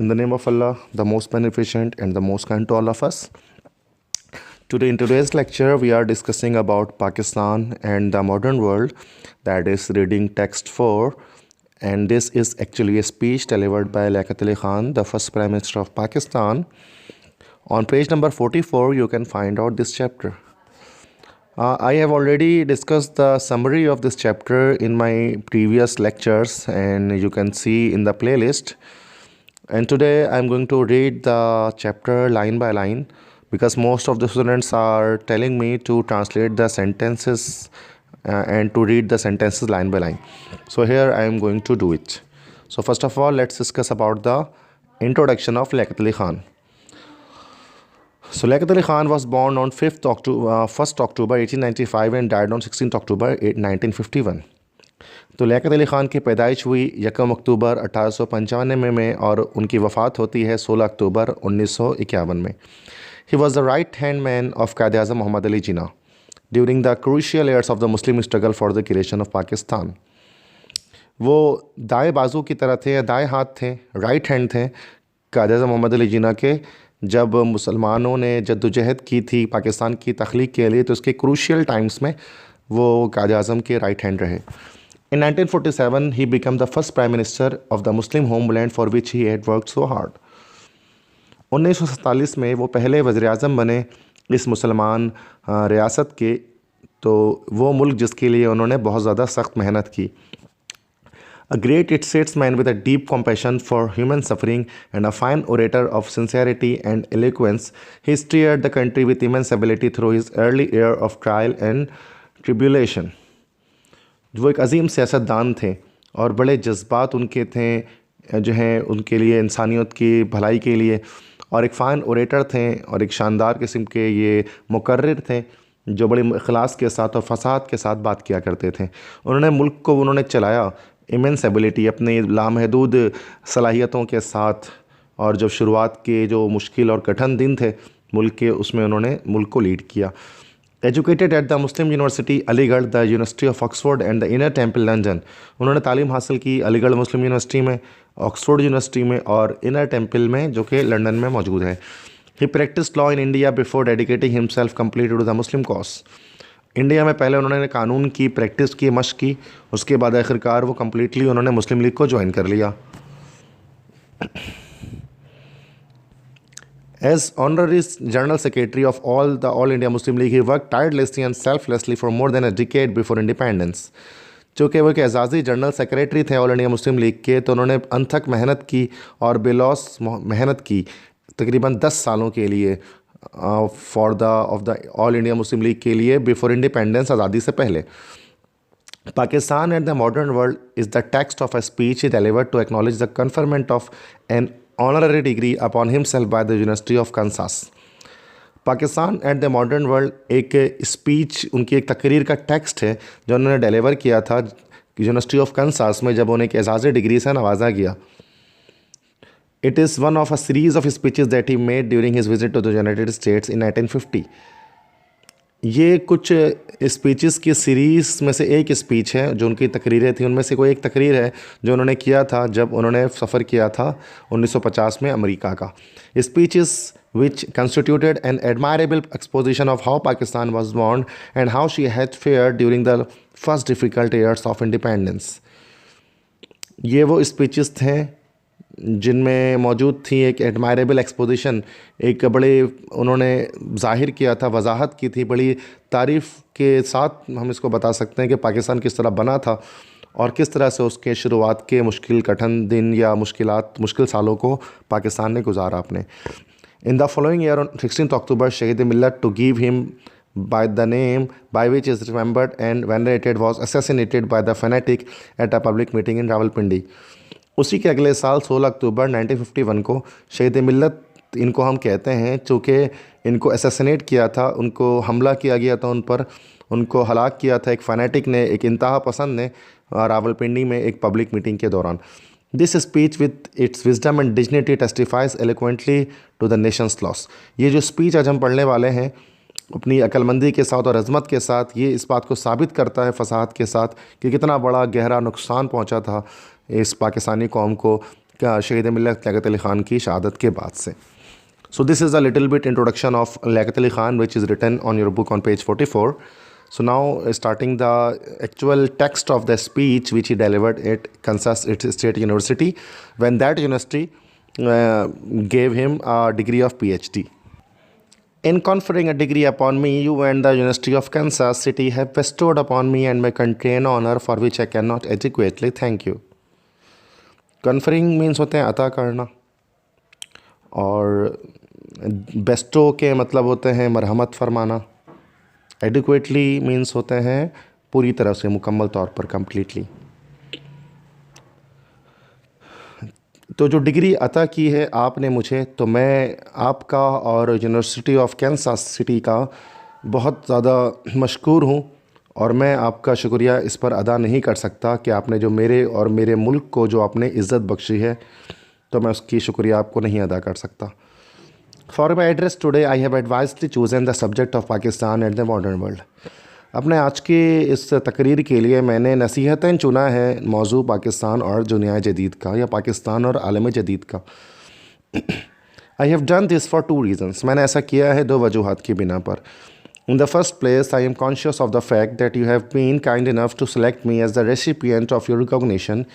In the name of Allah, the most beneficent and the most kind to all of us. Today, in today's lecture, we are discussing about Pakistan and the modern world, that is reading text 4. And this is actually a speech delivered by Liaquat Ali Khan, the first Prime Minister of Pakistan. On page number 44, you can find out this chapter. I have already discussed the summary of this chapter in my previous lectures, and you can see in the playlist. And today I'm going to read the chapter line by line, because most of the students are telling me to translate the sentences and to read the sentences line by line. So here I am going to do it. So first of all, let's discuss about the introduction of Liaquat Ali Khan. So Liaquat Ali Khan was born on 1st October 1895 and died on 16th October 1951. तो लियाकत अली ख़ान की पैदाइश हुई 1 अक्टूबर 1895 में और उनकी वफ़ात होती है 16 अक्टूबर 1951 में. He was the right hand man of Quaid Azam Mohammad Ali Jinnah during the crucial years of the Muslim struggle for the creation of Pakistan. वो दाएँ बाजू की तरह थे या दाएँ हाथ थे, राइट हैंड थे कायद आज़म मोहम्मद अली जिन्ना के. जब मुसलमानों ने जद्दोजहद की थी पाकिस्तान की तख्लीक के लिए, तो उसके क्रूशियल टाइम्स में वो कायद आज़म के राइट हैंड रहे. In 1947, he became the first Prime Minister of the Muslim homeland for which he had worked so hard. 1947 में वो पहले वज़ीर-ए-आज़म बने इस मुसलमान रियासत के, तो वो मुल्क जिसके लिए उन्होंने बहुत ज़्यादा सख्त मेहनत की. A great statesman with a deep compassion for human suffering and a fine orator of sincerity and eloquence, he steered the country with immense ability through his early year of trial and tribulation. वो एक अजीम सियासतदान थे और बड़े जज्बात उनके थे जो हैं उनके लिए, इंसानियत की भलाई के लिए, और एक फ़ाइन ओरेटर थे और एक शानदार किस्म के ये मुकर्रिर थे जो बड़े इखलास के साथ और फसाद के साथ बात किया करते थे. उन्होंने मुल्क को उन्होंने चलाया इमेंस एबिलिटी, अपनी लामहदूद सलाहियतों के साथ. और जब शुरुआत के जो मुश्किल और कठिन दिन थे मुल्क के, उसमें उन्होंने मुल्क को लीड किया. Educated at the Muslim university Aligarh, the university of Oxford and the inner temple London. उन्होंने तालीम हासिल की अलीगढ़ मुस्लिम यूनिवर्सिटी में, ऑक्सफोर्ड यूनिवर्सिटी में और इनर टेम्पल में जो कि लंदन में मौजूद है. He practice law in India before dedicating himself complete to the Muslim cause. India में पहले उन्होंने कानून की प्रैक्टिस की, मशक़ की, उसके बाद आखिरकार वो कम्प्लीटली उन्होंने मुस्लिम लीग को ज्वाइन कर लिया. As Honorary General Secretary of All India Muslim League, he worked tirelessly and selflessly for more than a decade before independence. चूँकि वो एक एजाज़ी जनरल सेक्रेटरी थे ऑल इंडिया मुस्लिम लीग के, तो उन्होंने अनथक मेहनत की और बेलौस मेहनत की तकरीबन 10 सालों के लिए of the all India Muslim league के लिए बिफोर इंडिपेंडेंस, आज़ादी से पहले. Pakistan and the modern world is the text of a speech he delivered to acknowledge the conferment of an honorary degree upon himself by the University of Kansas. Pakistan and the modern world एक speech, उनकी एक तकरीर का text है जो उन्होंने deliver किया था यूनिवर्सिटी ऑफ कंसास में, जब उन्हें एक एजाज़ी डिग्री से नवाजा गया. It is one of a series of speeches that he made during his visit to the United States in 1950. ये कुछ स्पीचेस की सीरीज़ में से एक स्पीच है जो उनकी तकरीरें थी. उनमें से कोई एक तकरीर है जो उन्होंने किया था जब उन्होंने सफ़र किया था 1950 में अमेरिका का. Speeches which constituted an admirable exposition of how Pakistan was born and how she had fared during the first difficult years of independence. ये वो स्पीचेस थे जिनमें मौजूद थी एक एडमायरेबल एक्सपोजिशन, एक बड़े उन्होंने ज़ाहिर किया था, वजाहत की थी, बड़ी तारीफ़ के साथ हम इसको बता सकते हैं कि पाकिस्तान किस तरह बना था और किस तरह से उसके शुरुआत के मुश्किल कठिन दिन या मुश्किल सालों को पाकिस्तान ने गुजारा अपने. In the following year, on 16th October, Shahid Millat, to give him by the name by which is remembered and venerated, was assassinated by the fanatic at a public meeting in Rawalpindi. उसी के अगले साल 16 अक्टूबर 1951 को शहीद मिल्लत इनको हम कहते हैं, चूँकि इनको असैसिनेट किया था, उनको हमला किया गया था, उन पर उनको हलाक किया था एक फैनेटिक ने, एक इंतहा पसंद ने, रावलपिंडी में एक पब्लिक मीटिंग के दौरान. This speech with its wisdom and dignity testifies eloquently to the nation's loss. ये जो स्पीच आज हम पढ़ने वाले हैं अपनी अक्लमंदी के साथ और अज़मत के साथ, ये इस बात को साबित करता है फसाद के साथ कि कितना बड़ा गहरा नुकसान पहुंचा था इस पाकिस्तानी कौम को शहीद मिल्लत लियाकत अली ख़ान की शहादत के बाद से. So this is a little bit introduction of Liaquat Ali Khan, which is written on your book on page 44. So now starting the actual text of the speech which he delivered at Kansas State University, when that university gave him a degree of PhD. In conferring a degree upon me, you and the University of Kansas City have bestowed upon me and my country an honor for which I cannot adequately thank you. Conferring means होते हैं अता करना, और Bairstow के मतलब होते हैं मरहमत फरमाना. Adequately means होते हैं पूरी तरह से, मुकम्मल तौर पर, कम्प्लीटली. तो जो डिग्री अता की है आपने मुझे, तो मैं आपका और यूनिवर्सिटी ऑफ कैंसास सिटी का बहुत ज़्यादा मशकूर हूँ, और मैं आपका शुक्रिया इस पर अदा नहीं कर सकता कि आपने जो मेरे और मेरे मुल्क को जो आपने इज़्ज़त बख्शी है, तो मैं उसकी शुक्रिया आपको नहीं अदा कर सकता. For my address today I have advisedly chosen the subject of Pakistan and the modern world. अपने आज की इस तकरीर के लिए मैंने नसीहतन चुना है मौजू पाकिस्तान और दुनिया जदीद का, या पाकिस्तान और आलम जदीद का. I have done this for 2 reasons. मैंने ऐसा किया है 2 वजूहात की बिना पर. In the first place, I am conscious of the fact that you have been kind enough to select me as the recipient of your recognition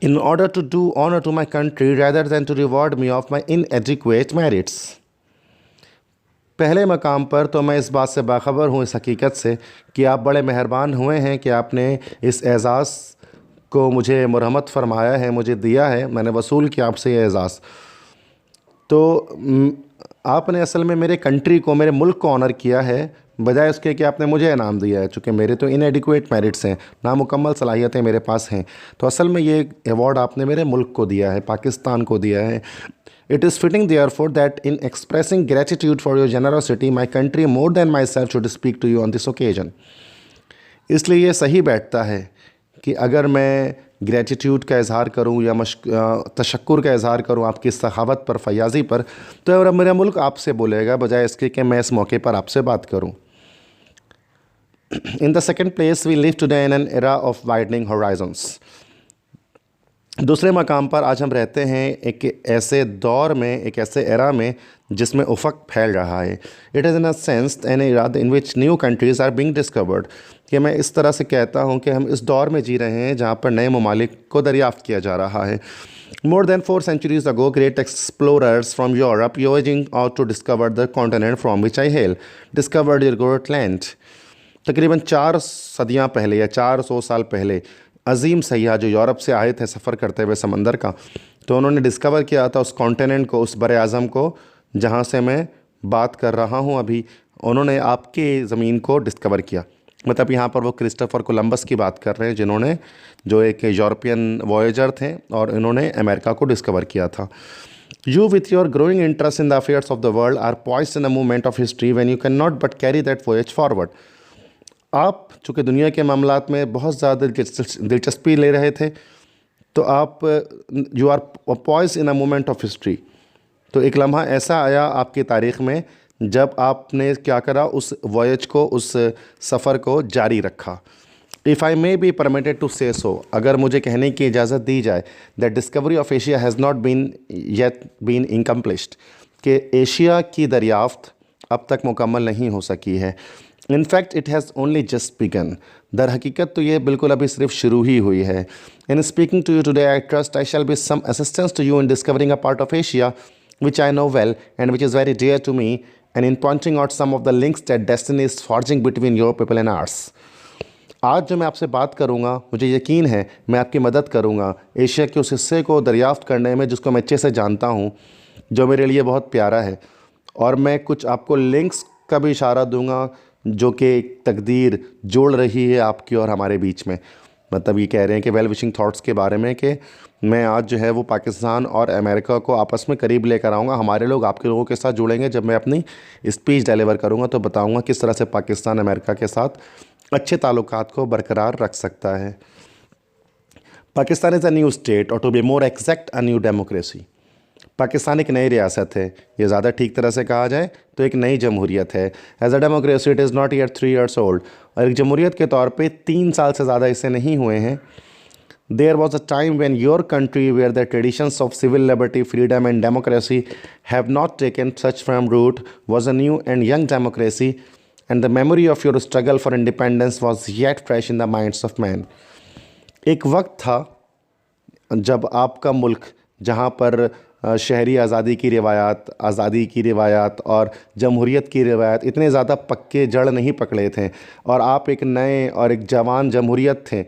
in order to do honor to my country rather than to reward me of my inadequate merits. पहले मकाम पर तो मैं इस बात से बाखबर हूँ, इस हकीकत से, कि आप बड़े मेहरबान हुए हैं कि आपने इस एज़ाज़ को मुझे मुरहमत फरमाया है, मुझे दिया है, मैंने वसूल किया आपसे ये एज़ाज़. तो आपने असल में मेरे कंट्री को, मेरे मुल्क को ऑनर किया है, बजाय उसके कि आपने मुझे इनाम दिया है, चूँकि मेरे तो इनएडिक्वेट मेरिट्स हैं, नामुकम्मल सलाहियतें मेरे पास हैं. तो असल में ये अवार्ड आपने मेरे मुल्क को दिया है, पाकिस्तान को दिया है. It is fitting therefore that in expressing gratitude for your generosity my country more than myself should speak to you on this occasion. इसलिए ये सही बैठता है कि अगर मैं ग्रेटिट्यूड का इज़हार करूं या तशक्कुर का इज़हार करूं आपकी सखावत पर, फयाज़ी पर, तो मेरा मुल्क आपसे बोलेगा बजाय इसके कि मैं इस मौके पर आपसे बात करूं. In the second place we live today in an era of widening horizons. दूसरे मकाम पर आज हम रहते हैं एक ऐसे दौर में, एक ऐसे एरा में जिसमें उफ़क़ फैल रहा है. It is in a sense an era in which new countries are being discovered. कि मैं इस तरह से कहता हूँ कि हम इस दौर में जी रहे हैं जहाँ पर नए ममालिक को दरियाफ़्त किया जा रहा है. More than 4 centuries ago, great explorers from Europe, voyaging out to discover the continent from which I hail, discovered your great land. तकरीबन 4 सदियाँ पहले या 400 साल पहले अजीम सयाह जो यूरोप से आए थे सफ़र करते हुए समंदर का, तो उन्होंने डिस्कवर किया था उस कॉन्टिनेंट को, उस बर आज़म को जहाँ से मैं बात कर रहा हूँ अभी. उन्होंने आपकी ज़मीन को डिस्कवर किया. मतलब यहाँ पर वो क्रिस्टोफर कोलंबस की बात कर रहे हैं, जिन्होंने, जो एक यूरोपियन वॉयेजर थे और इन्होंने अमेरिका को डिस्कवर किया था. You with your growing interest in the affairs of the world are poised in a movement of history when you can not but carry that voyage forward. आप चूँकि दुनिया के मामलात में बहुत ज़्यादा दिलचस्पी ले रहे थे, तो आप you are poised in a movement of history. तो एक लम्हा ऐसा आया आपकी तारीख़ में जब आपने क्या करा, उस वॉयज को, उस सफ़र को जारी रखा. If I may be permitted to say so, अगर मुझे कहने की इजाज़त दी जाए, that discovery of Asia has not been yet been accomplished, कि एशिया की दरियाफ़्त अब तक मुकम्मल नहीं हो सकी है. In fact it has only just begun. दर हकीकत तो ये बिल्कुल अभी सिर्फ शुरू ही हुई है. In speaking to you today I trust I shall be some assistance to you in discovering a part of Asia which I know well and which is very dear to me, and in pointing out some of the links that destiny is forging between your people and ours. आज जो मैं आपसे बात करूँगा, मुझे यकीन है मैं आपकी मदद करूँगा एशिया के उस हिस्से को दरियाफ़्त करने में जिसको मैं अच्छे से जानता हूँ, जो मेरे लिए बहुत प्यारा है. और मैं कुछ आपको लिंक्स का भी इशारा दूँगा जो कि तकदीर जोड़ रही है आपकी और हमारे बीच में. मतलब ये कह रहे हैं कि वेल विशिंग थॉट्स के बारे में, कि मैं आज जो है वो पाकिस्तान और अमेरिका को आपस में करीब लेकर आऊँगा. हमारे लोग आपके लोगों के साथ जुड़ेंगे. जब मैं अपनी स्पीच डिलीवर करूँगा तो बताऊँगा किस तरह से पाकिस्तान अमेरिका के साथ अच्छे ताल्लुकात को बरकरार रख सकता है. Pakistan is a new state, or to be more exact a new democracy. Pakistan एक नई रियासत है, ये ज़्यादा ठीक तरह से कहा जाए तो एक नई जमहूरियत है. As a democracy it is not year 3 years old, और एक जमहूरियत के तौर पे 3 साल से ज़्यादा इसे नहीं हुए हैं. There was a time when your country, where the traditions of civil liberty, freedom, and democracy have not taken such firm root, was a new and young democracy, and the memory of your struggle for independence was yet fresh in the minds of men. एक वक्त था जब आपका मुल्क, जहाँ पर शहरी आज़ादी की रिवायात और जमहूरियत की रिवायात इतने ज़्यादा पक्के जड़ नहीं पकड़े थे, और आप एक नए और एक जवान जमहूरियत थे,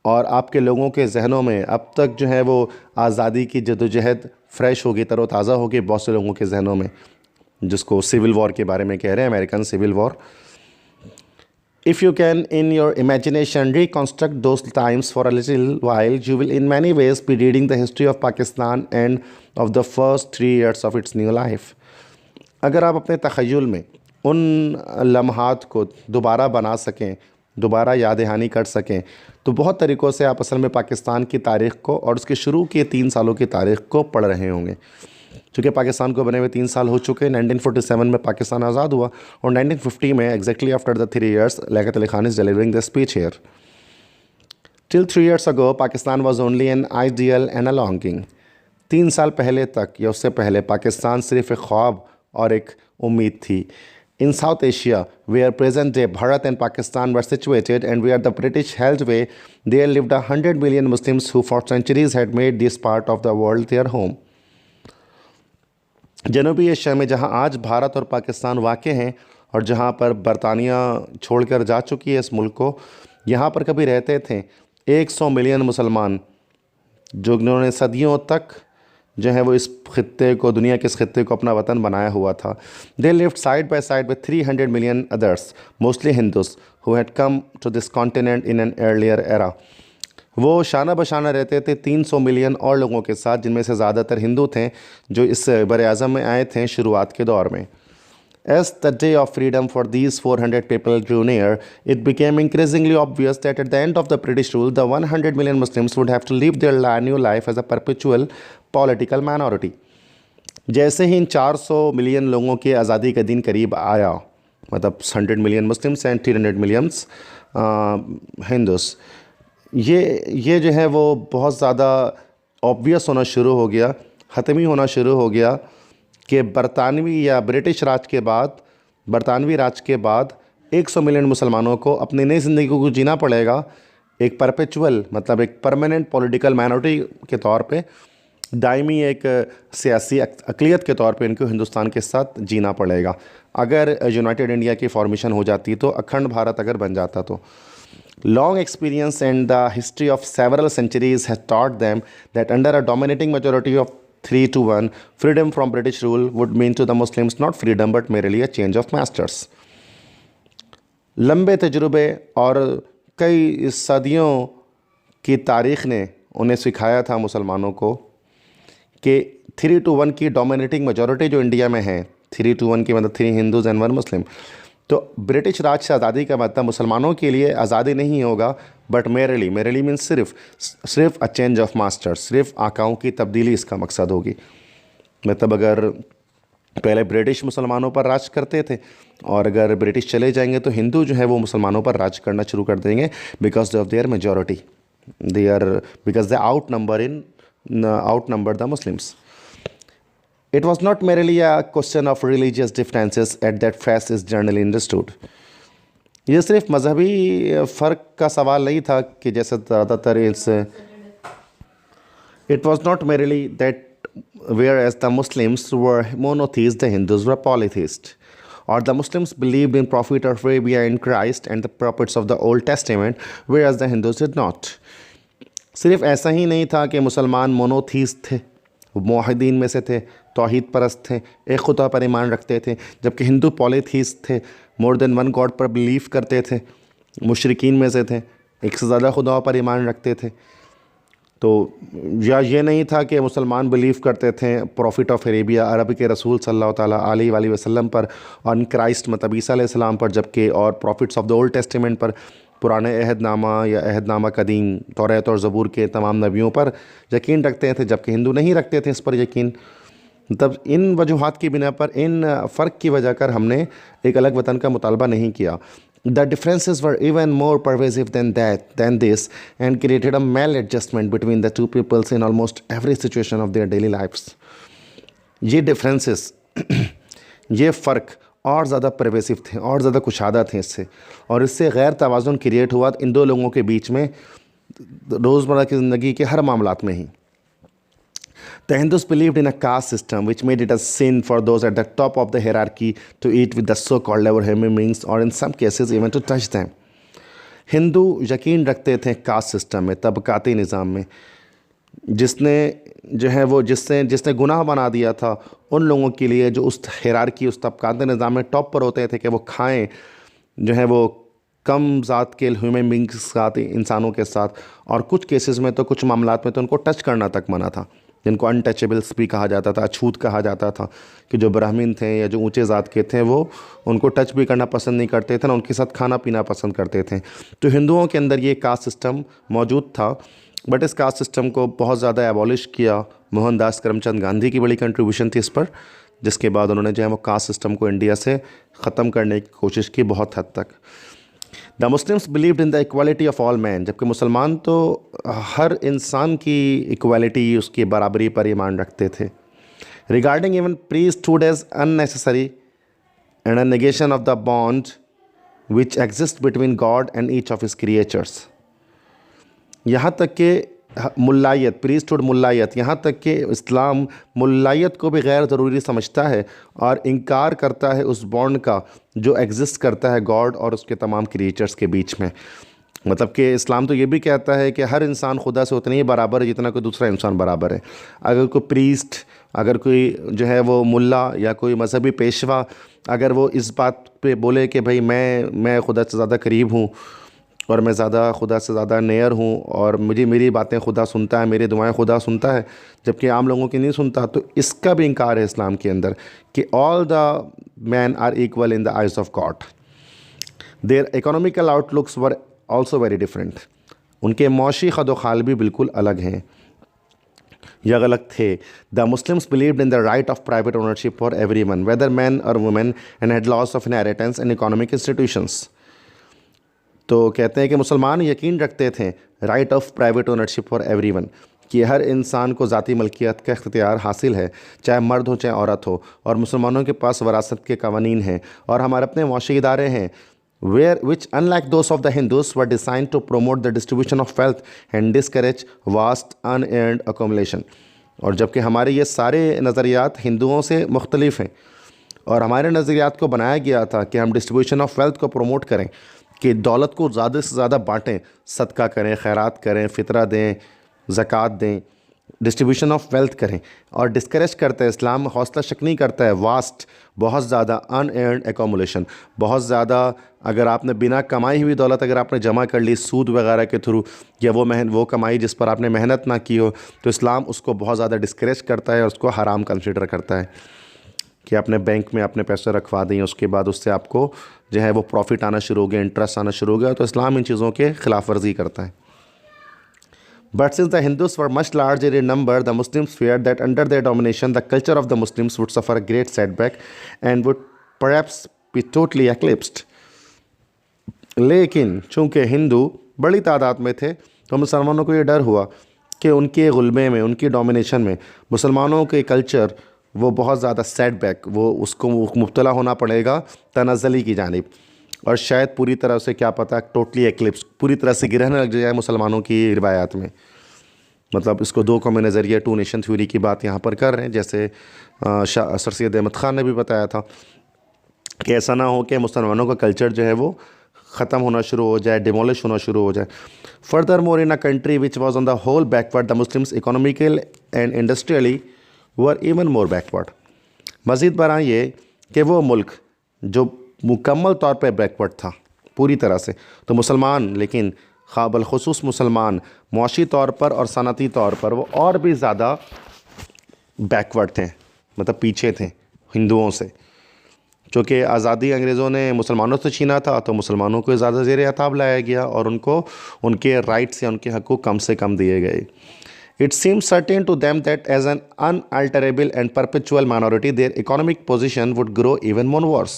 और आपके लोगों के जहनों में अब तक जो है वो आज़ादी की जदोजहद फ्रेश होगी, तरोताज़ा होगी बहुत से लोगों के जहनों में, जिसको सिविल वॉर के बारे में कह रहे हैं, American civil war. If you can in your imagination reconstruct those times for a little while, you will in many ways be reading the history of Pakistan and of the first 3 years of its new life. अगर आप अपने तख़य्युल में उन लम्हात को दोबारा बना सकें, दोबारा याद दहानी कर सकें, तो बहुत तरीक़ों से आप असल में पाकिस्तान की तारीख़ को और उसके शुरू के 3 सालों की तारीख़ को पढ़ रहे होंगे. चूँकि पाकिस्तान को बने हुए 3 साल हो चुके. 1947 में पाकिस्तान आज़ाद हुआ, और 1950 में exactly after the 3 years Liaquat Ali Khan is delivering the speech here. Till 3 years ago Pakistan was only an ideal and a longing. 3 साल पहले तक या उससे पहले पाकिस्तान सिर्फ एक ख्वाब और एक उम्मीद थी. In South Asia, where present-day Bharat and Pakistan were situated, and where the British held sway, there lived 100 million Muslims who for centuries had made this part of the world their home. जनूबी Asia में जहां आज भारत और पाकिस्तान वाक़ हैं, और जहां पर बरतानिया छोड़कर जा चुकी है इस मुल्क को, यहाँ पर कभी रहते थे 100 मिलियन मुसलमान, जो जिन्होंने सदियों तक जो है वो इस ख़ित्ते को, दुनिया के इस ख़ित्ते को अपना वतन बनाया हुआ था. They lived side by side with 300 million others, mostly Hindus, who had come to this continent in an earlier era. वो शाना बशाना रहते थे 300 मिलियन और लोगों के साथ, जिनमें से ज़्यादातर हिंदू थे, जो इस बर-ए-आज़म में आए थे शुरुआत के दौर में. As the day of freedom for these 400 people drew near, it became increasingly obvious that at the end of the British rule, the 100 million Muslims would have to live their new life as a perpetual political minority. जैसे ही इन 400 million लोगों की आज़ादी का दिन करीब आया, मतलब 100 million Muslims and 300 millions Hindus, ये जो है वो बहुत ज़्यादा ऑब्वियस होना शुरू हो गया, हतमी होना शुरू हो गया कि बरतानवी या ब्रिटिश राज के बाद, बरतानवी राज के बाद 100 मिलियन मुसलमानों को अपनी नई ज़िंदगी को जीना पड़ेगा, एक परपेचुअल मतलब एक परमानेंट पॉलिटिकल माइनॉरिटी के तौर पे, दायमी एक सियासी अक़लियत के तौर पे इनको हिंदुस्तान के साथ जीना पड़ेगा. अगर यूनाइटेड इंडिया की फॉर्मेशन हो जाती तो, अखंड भारत अगर बन जाता तो. Long experience and the history of several centuries has taught them that under a dominating majority of 3-1, freedom from British rule would mean to the Muslims not freedom but merely a change of masters. लंबे तजुर्बे और कई सदियों की तारीख़ ने उन्हें सिखाया था मुसलमानों को कि 3-1 की डोमिनेटिंग मेजॉरिटी जो इंडिया में है, 3-1 की मतलब 3 हिंदूज़ एंड 1 मुस्लिम, तो ब्रिटिश राज से आज़ादी का मतलब मुसलमानों के लिए आज़ादी नहीं होगा, बट मेरली मीन्स सिर्फ अ चेंज ऑफ मास्टर, सिर्फ आकाओं की तब्दीली इसका मकसद होगी. मतलब अगर पहले ब्रिटिश मुसलमानों पर राज करते थे, और अगर ब्रिटिश चले जाएंगे तो हिंदू जो है वो मुसलमानों पर राज करना शुरू कर देंगे, because of their majority, because they outnumber the Muslims. It was not merely a question of religious differences at that phase is generally understood. ये सिर्फ मजहबी फ़र्क का सवाल नहीं था कि जैसे ज़्यादातर it was not merely that whereas the Muslims were monotheists, the Hindus were polytheists, or the Muslims believed in Prophet of Arabia in Christ and the prophets of the Old Testament, whereas the Hindus did not. सिर्फ ऐसा ही नहीं था कि मुसलमान monotheist थे, मुआहिदीन में से थे, तौहीद परस्त थे, एक खुदा पर ईमान रखते थे, जबकि हिंदू पॉलीथीस्ट थे, मोर देन वन गॉड पर बिलीव करते थे, मुशरिकीन में से थे, एक से ज़्यादा खुदाओं पर ईमान रखते थे. तो या ये नहीं था कि मुसलमान बिलीव करते थे प्रॉफिट ऑफ अरेबिया, अरब के रसूल सल्लल्लाहु ताला अलैहि वसल्लम पर, और क्राइस्ट मतलब ईसा अलैहिस्सलाम पर, जबकि और profits of the old testament पर, पुराने अहदनामा या अहदनामा कदीम तौरात और ज़बूर के तमाम नबियों पर यकीन रखते थे, जबकि हिंदू नहीं रखते थे इस पर यकीन. तब इन वजूहात की बिना पर, इन फ़र्क की वजह कर हमने एक अलग वतन का मुतालबा नहीं किया. The differences were even more pervasive than this, and created a maladjustment between the two peoples in almost every situation of their daily lives. ये differences ये फ़र्क और ज़्यादा परवेसिव थे और ज़्यादा कुशादा थे इससे, और इससे गैर तवाज़ुन क्रिएट हुआ इन दो लोगों के बीच में रोज़मर्रा की ज़िंदगी के हर मामलात में ही. The Hindus believed in a caste system which made it a sin for those at the top of the hierarchy to eat with the so-called lower human beings or in some cases even to touch them. Hindu यकीन रखते थे caste system में, तबकाती निज़ाम में, जिसने जो है वो जिसने गुनाह बना दिया था उन लोगों के लिए जो उस हिरारकी उस तबकाती निज़ाम में टॉप पर होते थे कि वो खाएं जो है वो कम ज़ात के ह्यूमन बींग्स के साथ, इंसानों के साथ, और कुछ केसेस में तो कुछ मामलात में तो उनको टच करना तक मना था, जिनको अनटचेबल्स भी कहा जाता था, अछूत कहा जाता था, कि जो ब्राह्मण थे या जो ऊंचे ज़ात के थे वो उनको टच भी करना पसंद नहीं करते थे ना उनके साथ खाना पीना पसंद करते थे. तो हिंदुओं के अंदर ये कास्ट सिस्टम मौजूद था, बट इस कास्ट सिस्टम को बहुत ज़्यादा एबॉलिश किया. मोहनदास करमचंद गांधी की बड़ी कंट्रीब्यूशन थी इस पर, जिसके बाद उन्होंने जो है वो कास्ट सिस्टम को इंडिया से ख़त्म करने की कोशिश की बहुत हद तक. The Muslims believed in the equality of all man, जबकि मुसलमान तो हर इंसान की इक्वालिटी, उसकी बराबरी पर ईमान रखते थे. Regarding even priesthood as unnecessary and a negation of the bond which exist between God and each of his creatures. यहाँ तक कि मुल्लायत, प्रीस्टहुड मुल्लायत, यहाँ तक कि इस्लाम मुल्लायत को भी गैर ज़रूरी समझता है और इनकार करता है उस बॉन्ड का जो एग्जिस्ट करता है गॉड और उसके तमाम क्रिएचर्स के बीच में. मतलब कि इस्लाम तो ये भी कहता है कि हर इंसान खुदा से उतना ही बराबर है जितना कोई दूसरा इंसान बराबर है. अगर कोई प्रीस्ट, अगर कोई जो है वो मुल्ला या कोई मजहबी पेशवा अगर वो इस बात पे बोले कि भाई मैं खुदा से ज़्यादा करीब हूँ और मैं ज़्यादा खुदा से ज़्यादा नेयर हूँ और मेरी बातें खुदा सुनता है, मेरी दुआएं खुदा सुनता है, जबकि आम लोगों की नहीं सुनता, तो इसका भी इनकार है इस्लाम के अंदर कि all the man are equal in the eyes of God. Their economical outlooks were also very different. उनके मौशी खद खाल भी बिल्कुल अलग हैं या गलत थे. The Muslims believed in the right of private ownership for everyone whether man or women and had laws of inheritance and economic institutions. तो कहते हैं कि मुसलमान यकीन रखते थे right of private ownership for everyone, कि हर इंसान को ज़ाती मलकियत का इख्तियार हासिल है, चाहे मर्द हो चाहे औरत हो, और मुसलमानों के पास वरासत के कवानीन हैं और हमारे अपने मुआशी इदारे हैं which unlike those of the Hindus were designed to promote the distribution of wealth and discourage vast unearned accumulation. और जबकि हमारे ये सारे नज़रियात हिंदुओं से मुख्तलिफ हैं और हमारे नज़रियात को बनाया गया था कि हम डिस्ट्रीब्यूशन ऑफ वेल्थ को प्रमोट करें, कि दौलत को ज़्यादा से ज़्यादा बाँटें, सदका करें, खैरात करें, फ़ितरा दें, ज़कात दें, डिस्ट्रीब्यूशन ऑफ वेल्थ करें. और डिस्करेज करता है इस्लाम, हौसला शकनी करता है वास्ट, बहुत ज़्यादा अनएर्नड एकोमुलेशन, बहुत ज़्यादा अगर आपने बिना कमाई हुई दौलत अगर आपने जमा कर ली सूद वगैरह के थ्रू, या वो कमाई जिस पर आपने मेहनत ना की हो, तो इस्लाम उसको बहुत ज़्यादा डिस्करेज करता है और उसको हराम कंसिडर करता है कि आपने बैंक में अपने पैसे रखवा दें, उसके बाद उससे आपको जो है वो प्रॉफिट आना शुरू हो गया, इंटरेस्ट आना शुरू हो गया, तो इस्लाम इन चीज़ों के खिलाफ वर्जी करता है. But since the Hindus were much larger in number, the Muslims feared that under their domination, the culture of the Muslims would suffer a great setback and would perhaps be totally eclipsed. लेकिन चूँकि हिंदू बड़ी तादाद में थे, तो मुसलमानों को ये डर हुआ कि उनके गुलबे में, उनकी डोमिनेशन में मुसलमानों के कल्चर वो बहुत ज़्यादा सेटबैक, वो उसको मुब्तला होना पड़ेगा तनज़ली की जानिब, और शायद पूरी तरह से क्या पता टोटली एक्लिप्स, पूरी तरह से गिरहन लग जाए मुसलमानों की रिवायात में. मतलब इसको दो कौमी नज़रिया, टू नेशन थ्योरी की बात यहाँ पर कर रहे हैं, जैसे सर सैयद अहमद ख़ान ने भी बताया था कि ऐसा ना हो कि मुसलमानों का कल्चर जो है वो ख़त्म होना शुरू हो जाए, डिमोलिश होना शुरू हो जाए. Furthermore in a country which was on the whole backward, the Muslims economical and industrially were even more backward. मज़ीद बरा ये कि वो मुल्क जो मुकम्मल तौर पर बैकवर्ड था पूरी तरह से, तो मुसलमान, लेकिन बिलखुसूस मुसलमान मुआशी तौर पर और सनती तौर पर वो और भी ज़्यादा बैकवर्ड थे, मतलब पीछे थे हिंदुओं से. चूँकि आज़ादी अंग्रेज़ों ने मुसलमानों से छीना था, तो मुसलमानों को ज़्यादा ज़ेर अताब लाया गया और उनको उनके राइट्स या उनके हक़ूक़ कम से कम दिए गए. It seemed certain to them that as an unalterable and perpetual minority, their economic position would grow even more worse.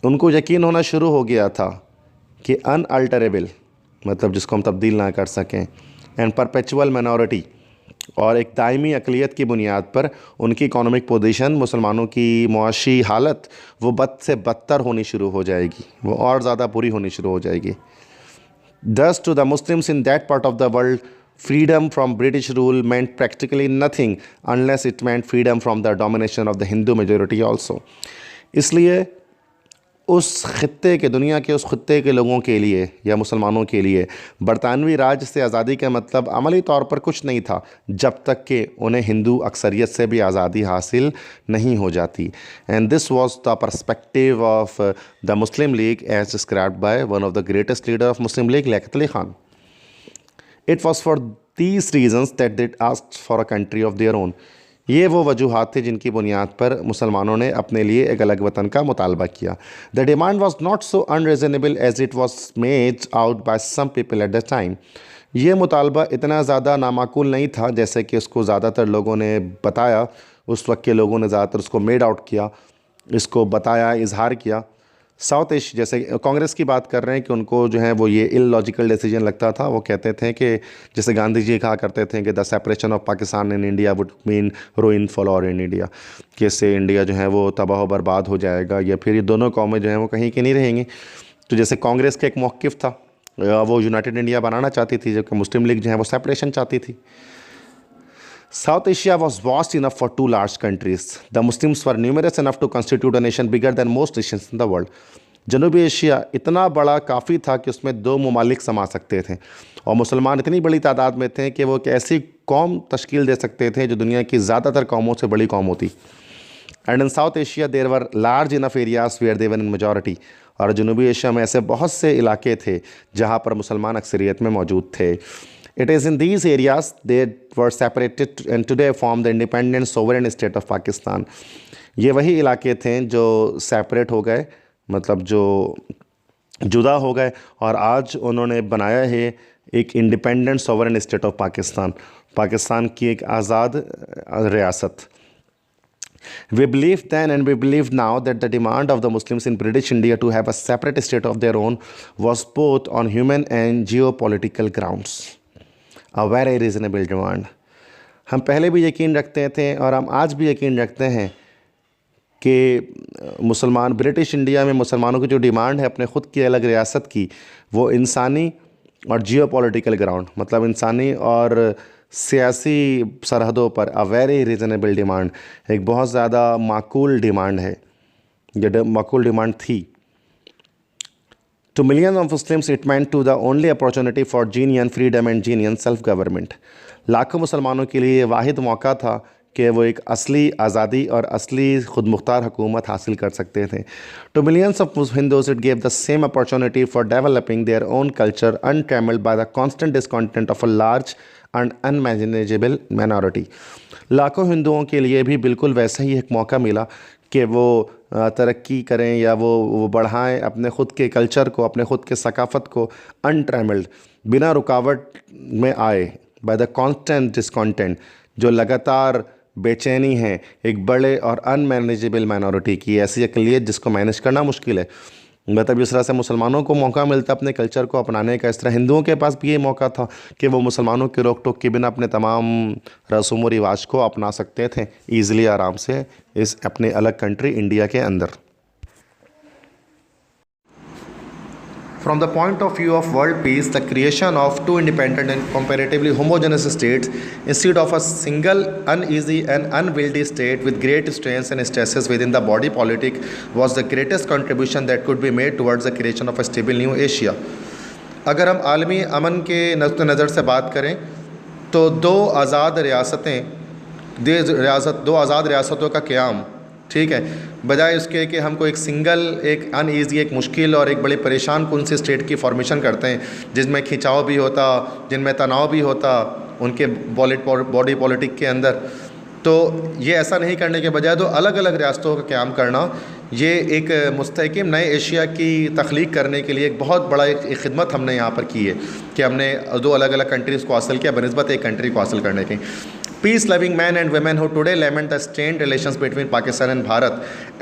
उनको यकीन होना शुरू हो गया था कि अनअल्टरेबल, मतलब जिसको हम तब्दील ना कर सकें, एंड परपेचुअल माइनॉरिटी, और एक दायमी अक़लियत की बुनियाद पर उनकी इकोनॉमिक पोजीशन, मुसलमानों की मुआशी हालत वो बद से बदतर होनी शुरू हो जाएगी, वो और ज़्यादा बुरी होनी शुरू हो जाएगी। Thus, to the Muslims in that part of the world, freedom from British rule meant practically nothing unless it meant freedom from the domination of the Hindu majority also. इसलिए उस खित्ते के, दुनिया के उस खित्ते के लोगों के लिए या मुसलमानों के लिए बरतानवी राज से आज़ादी का मतलब अमली तौर पर कुछ नहीं था जब तक कि उन्हें हिंदू अक्सरियत से भी आज़ादी हासिल नहीं हो जाती। And this was the perspective of the Muslim League as described by one of the greatest leader of Muslim League, Liaquat Ali Khan. It was for these reasons that they asked for a country of their own. ये वो वजूहात थे जिनकी बुनियाद पर मुसलमानों ने अपने लिए एक अलग वतन का मुतालबा किया। The demand was not so unreasonable as it was made out by some people at the time. ये मुतालबा इतना ज़्यादा नामाकूल नहीं था जैसे कि उसको ज़्यादातर लोगों ने बताया। उस वक्त के लोगों ने ज़्यादातर उसको मेड आउट किया, इसको बताया, इजहार किया। साउथ एशिया, जैसे कांग्रेस की बात कर रहे हैं कि उनको जो है वो ये इलॉजिकल डिसीजन लगता था। वो कहते थे कि जैसे गांधी जी कहा करते थे कि the separation of Pakistan in India would mean ruin for all in India, कि इससे इंडिया जो है वो तबाह बर्बाद हो जाएगा या फिर ये दोनों कौमें जो हैं वो कहीं की नहीं रहेंगी। तो जैसे कांग्रेस का एक मौक़िफ़ था, वो यूनाइटेड इंडिया बनाना चाहती थी, जबकि मुस्लिम लीग जो है वो सेपरेशन चाहती थी। South Asia was vast enough for two large countries. The Muslims were numerous enough to constitute a nation bigger than most nations in the world. जनूबी एशिया इतना बड़ा काफ़ी था कि उसमें दो ममालिक समा सकते थे, और मुसलमान इतनी बड़ी तादाद में थे कि वो एक ऐसी कौम तश्कील दे सकते थे जो दुनिया की ज़्यादातर कौमों से बड़ी कौम होती। And in South Asia there were large enough areas where they were in majority. और जनूबी एशिया में ऐसे बहुत से इलाके थे जहाँ पर मुसलमान अक्सरियत में मौजूद थे। It is in these areas they were separated and today form the independent sovereign state of Pakistan. ये वही इलाके थे जो सेपरेट हो गए, मतलब जो जुदा हो गए, और आज उन्होंने बनाया है एक independent sovereign state of Pakistan, Pakistan की एक आज़ाद रियासत। We believed then and we believe now that the demand of the Muslims in British India to have a separate state of their own was both on human and geopolitical grounds. A very reasonable demand. हम पहले भी यकीन रखते थे और हम आज भी यकीन रखते हैं कि मुसलमान ब्रिटिश इंडिया में मुसलमानों की जो डिमांड है अपने ख़ुद की अलग रियासत की, वो इंसानी और जियोपॉलिटिकल ग्राउंड, मतलब इंसानी और सियासी सरहदों पर अ वेरी रीज़नेबल डिमांड, एक बहुत ज़्यादा माकूल डिमांड है, ये माकूल डिमांड थी। To millions of Muslims, it meant to the only opportunity for genuine freedom and genuine self-government. लाखों मुसलमानों के लिए वाहिद मौका था कि वो एक असली आज़ादी और असली खुद मुख्तार हुकूमत हासिल कर सकते थे। To millions of Hindus, it gave the same opportunity for developing their own culture untrammeled by the constant discontent of a large and unmanageable minority. लाखों हिंदुओं के लिए भी बिल्कुल वैसा ही एक मौका मिला कि वो तरक्की करें या वो बढ़ाएं अपने ख़ुद के कल्चर को, अपने ख़ुद के सकाफ़त को, अनट्रैमल्ड, बिना रुकावट में आए, बाय द कॉन्स्टेंट डिस्कॉन्टेंट, जो लगातार बेचैनी है एक बड़े और अनमैनेजेबल माइनॉरिटी की, ऐसी अक़लियत जिसको मैनेज करना मुश्किल है। मतलब जिस तरह से मुसलमानों को मौका मिलता अपने कल्चर को अपनाने का, इस तरह हिंदुओं के पास भी ये मौका था कि वो मुसलमानों के रोक टोक के बिना अपने तमाम रस्म व रिवाज को अपना सकते थे ईज़िली, आराम से, इस अपने अलग कंट्री इंडिया के अंदर। From the point of view of world peace, the creation of two independent and comparatively homogeneous states instead of a single uneasy and unwieldy state with great strains and stresses within the body politic was the greatest contribution that could be made towards the creation of a stable new Asia. अगर हम आलमी अमन के नुक़्ते नज़र से बात करें तो दो आज़ाद रियासतों का क़याम, ठीक है, बजाय उसके कि हमको एक सिंगल, एक अनईज़ी, एक मुश्किल और एक बड़ी परेशान कौन सी स्टेट की फॉर्मेशन करते हैं जिसमें खिंचाव भी होता, जिनमें तनाव भी होता उनके बॉडी पॉलिटिक के अंदर, तो ये ऐसा नहीं करने के बजाय दो अलग अलग रियासतों का क़याम करना, ये एक मुस्तहकम नए एशिया की तख्लीक करने के लिए एक बहुत बड़ा एक खिदमत हमने यहाँ पर की है कि हमने दो अलग अलग कंट्रीज़ को हासिल किया बनिस्बत एक कंट्री को हासिल करने की। Peace loving men and women who today lament the strained relations between Pakistan and Bharat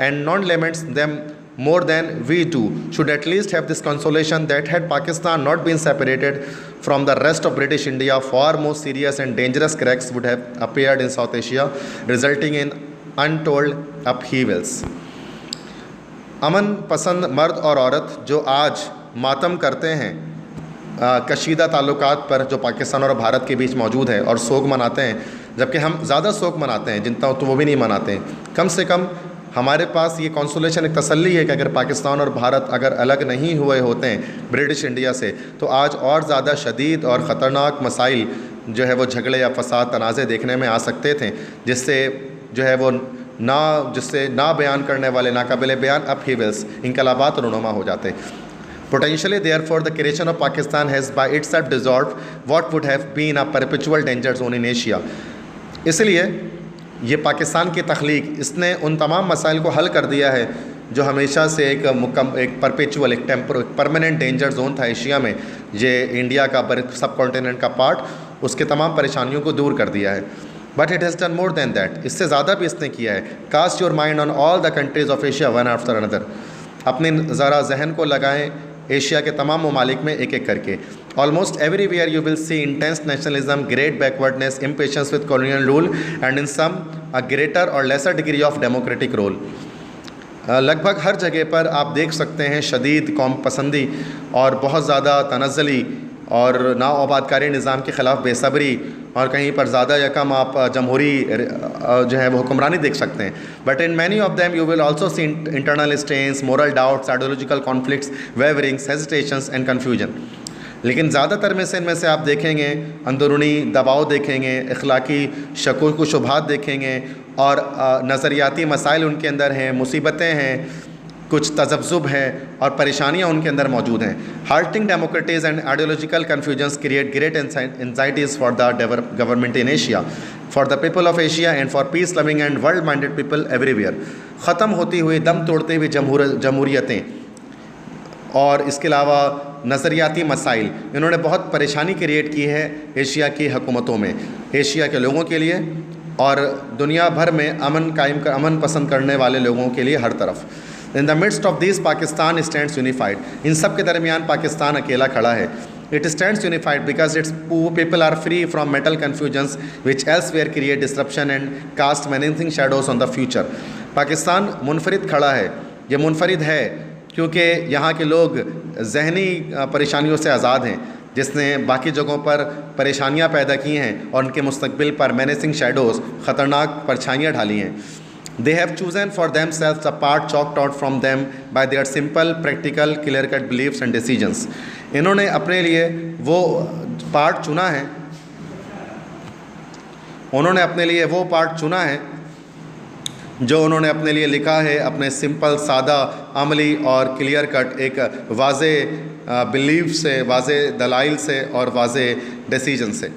and non laments them more than we do, should at least have this consolation that had Pakistan not been separated from the rest of British India, far more serious and dangerous cracks would have appeared in South Asia, resulting in untold upheavals. अमन पसंद मर्द और औरत जो आज मातम करते हैं कशीदा ताल्लुकात पर जो पाकिस्तान और भारत के बीच मौजूद है और शोक मनाते हैं, जबकि हम ज़्यादा शोक मनाते हैं जितना तो वो भी नहीं मनाते हैं, कम से कम हमारे पास ये कॉन्सोलेशन, एक तसल्ली है कि अगर पाकिस्तान और भारत अगर अलग नहीं हुए होते हैं ब्रिटिश इंडिया से, तो आज और ज़्यादा शदीद और ख़तरनाक मसाइल जो है वो झगड़े या फसाद तनाज़े देखने में आ सकते थे, जिससे जो है वो ना बयान करने वाले नाकाबिले बयान अपहीवल्स, इनकलाबात रूनुमा हो जाते। Potentially, therefore, the creation of Pakistan has by itself dissolved what would have been a perpetual danger zone in Asia. इसलिए ये पाकिस्तान की तख्लीक, इसने उन तमाम मसाइल को हल कर दिया है जो हमेशा से एक परपेचुअल, एक परमानेंट डेंजर जोन था एशिया में, ये इंडिया का सब कॉन्टिनेंट का पार्ट, उसके तमाम परेशानियों को दूर कर दिया है। But it has done more than that, इससे ज़्यादा भी इसने किया है। Cast your mind on all the countries of Asia one after another, अपने ज़रा जहन को लगाएं एशिया के तमाम ममालिक में एक एक करके। Almost everywhere you will see intense nationalism, great backwardness, impatiences with colonial rule and in some a greater or lesser degree of democratic rule. लगभग हर जगह पर आप देख सकते हैं शदीद कौम पसंदी और बहुत ज़्यादा तनज़्ज़ली और नाआबादकारी निज़ाम के ख़िलाफ़ बेसब्री, और कहीं पर ज़्यादा या कम आप जमहूरी जो है वो हुक्मरानी देख सकते हैं। But in many of them you will also see internal strains, moral doubts, ideological conflicts, waverings, hesitations and confusion. लेकिन ज़्यादातर में से इनमें से आप देखेंगे अंदरूनी दबाव देखेंगे, अखलाकी शकूक व शुबहात देखेंगे, और नज़रियाती मसाइल उनके अंदर हैं, मुसीबतें हैं, कुछ तजब्जुब है और परेशानियाँ उनके अंदर मौजूद हैं। Halting democracies and ideological confusions create great anxieties for the government in Asia, for the people of Asia and for peace loving and world minded people everywhere. ख़त्म होती हुई, दम तोड़ते हुए जमहूरियतें और इसके अलावा नज़रियाती मसाइल, इन्होंने बहुत परेशानी क्रिएट की है एशिया की हुकूमतों में, एशिया के लोगों के लिए और दुनिया भर में अमन पसंद करने वाले लोगों के लिए हर तरफ। In the midst of this Pakistan stands unified, इन सब के दरमियान पाकिस्तान अकेला खड़ा है। It stands unified because its people are free from mental confusions which elsewhere create disruption and cast menacing shadows on the future. Pakistan मुनफरिद खड़ा है, ये मुनफरिद है क्योंकि यहाँ के लोग जहनी परेशानियों से आज़ाद हैं, जिसने बाकी जगहों पर परेशानियाँ पैदा की हैं और उनके मुस्तकबिल पर मैनेजिंग शैडोज़, ख़तरनाक परछाइयाँ ढाली हैं। They have chosen for themselves a path chalked out from them by their simple, practical, clear-cut beliefs and decisions. इन्होंने अपने लिए वो पार्ट चुना है, उन्होंने अपने लिए वो पार्ट चुना है जो उन्होंने अपने लिए लिखा है अपने सिंपल, सादा, अमली और क्लियर कट एक वाज़े बिलीफ से, वाज़े दलाइल से और वाज़े डिसीजन से।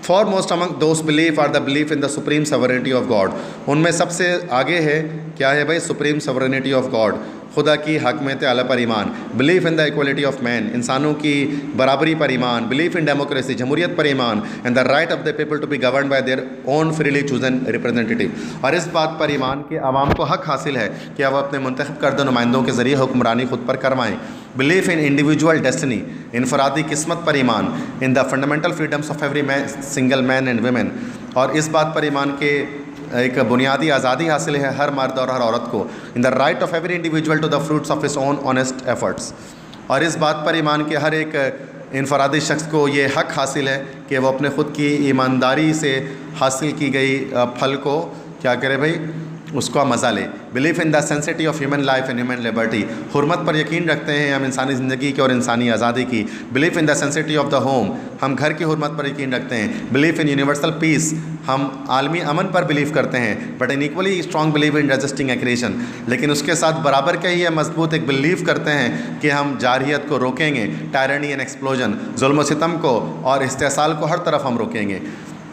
Foremost among those belief are the belief in the supreme sovereignty of God. उनमें सबसे आगे है क्या है भाई? supreme sovereignty of God, खुदा की हाकमियत आला पर ईमान। Belief in the equality of man, इंसानों की बराबरी पर ईमान। बिलीफ इन डेमोक्रेसी, जमहूरियत पर ईमान। And the right of the people to be govern by their own freely chosen representative, और इस बात पर ईमान कि आवाम को हक हासिल है कि वह अपने मुंतखब करदा नुमाइंदों के ज़रिए हुक्मरानी खुद पर करवाएँ। बिलीफ इन इंडिविजुअल डेस्टिनी, इनफरादी किस्मत पर ईमान। In the fundamental freedoms of every man, single man and women, और इस बात पर ईमान के एक बुनियादी आज़ादी हासिल है हर मर्द और हर औरत को। In the right of every individual to the fruits of his own honest efforts, और इस बात पर ईमान के हर एक इनफरादी शख्स को ये हक हासिल है कि वो अपने ख़ुद की ईमानदारी से हासिल की गई फल को क्या करे भाई, उसका मज़ा ले। Belief in the sanctity of human life and human liberty, हुर्मत पर यकीन रखते हैं हम इंसानी ज़िंदगी की और इंसानी आज़ादी की। Belief in the sanctity of the home, हम घर की हुर्मत पर यकीन रखते हैं। बिलीफ इन यूनिवर्सल पीस, हम आलमी अमन पर बिलीव करते हैं। But in equally strong believe in resisting aggression, लेकिन उसके साथ बराबर का ही है मजबूत एक बिलीव करते हैं कि हम जारहियत को रोकेंगे, टायरनी एंड एक्सप्लोजन, जुल्म सितम को और इस्तेसाल को हर तरफ हम रोकेंगे।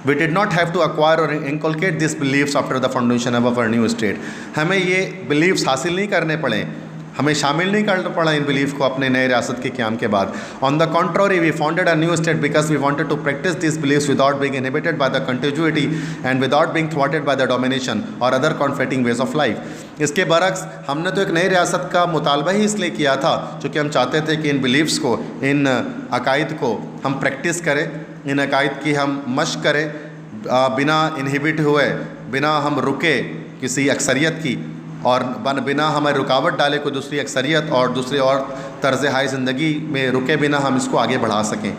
We did not have to acquire or inculcate these beliefs after the foundation of our new state. हमें ये beliefs हासिल नहीं करने पड़े, हमें शामिल नहीं करना पड़ा इन बिलीफ को अपने नए रियासत के क़याम के बाद। On the contrary we founded a new state because we wanted to practise this beliefs without being inhibited by the continuity and without being थ्वाटेड by the domination or other conflicting ways of life. इसके बरक्स हमने तो एक नई रियासत का मुतालबा ही इसलिए किया था क्योंकि हम चाहते थे कि इन बिलीव्स को, इन अकायद को हम प्रैक्टिस करें, इन अकायद की हम मश्क करें, बिना इनहिबिट हुए, बिना हम रुके किसी अक्सरियत की, और बिना हमें रुकावट डाले कोई दूसरी अक्सरियत और दूसरी और तर्ज़ हाई ज़िंदगी में रुके बिना हम इसको आगे बढ़ा सकें।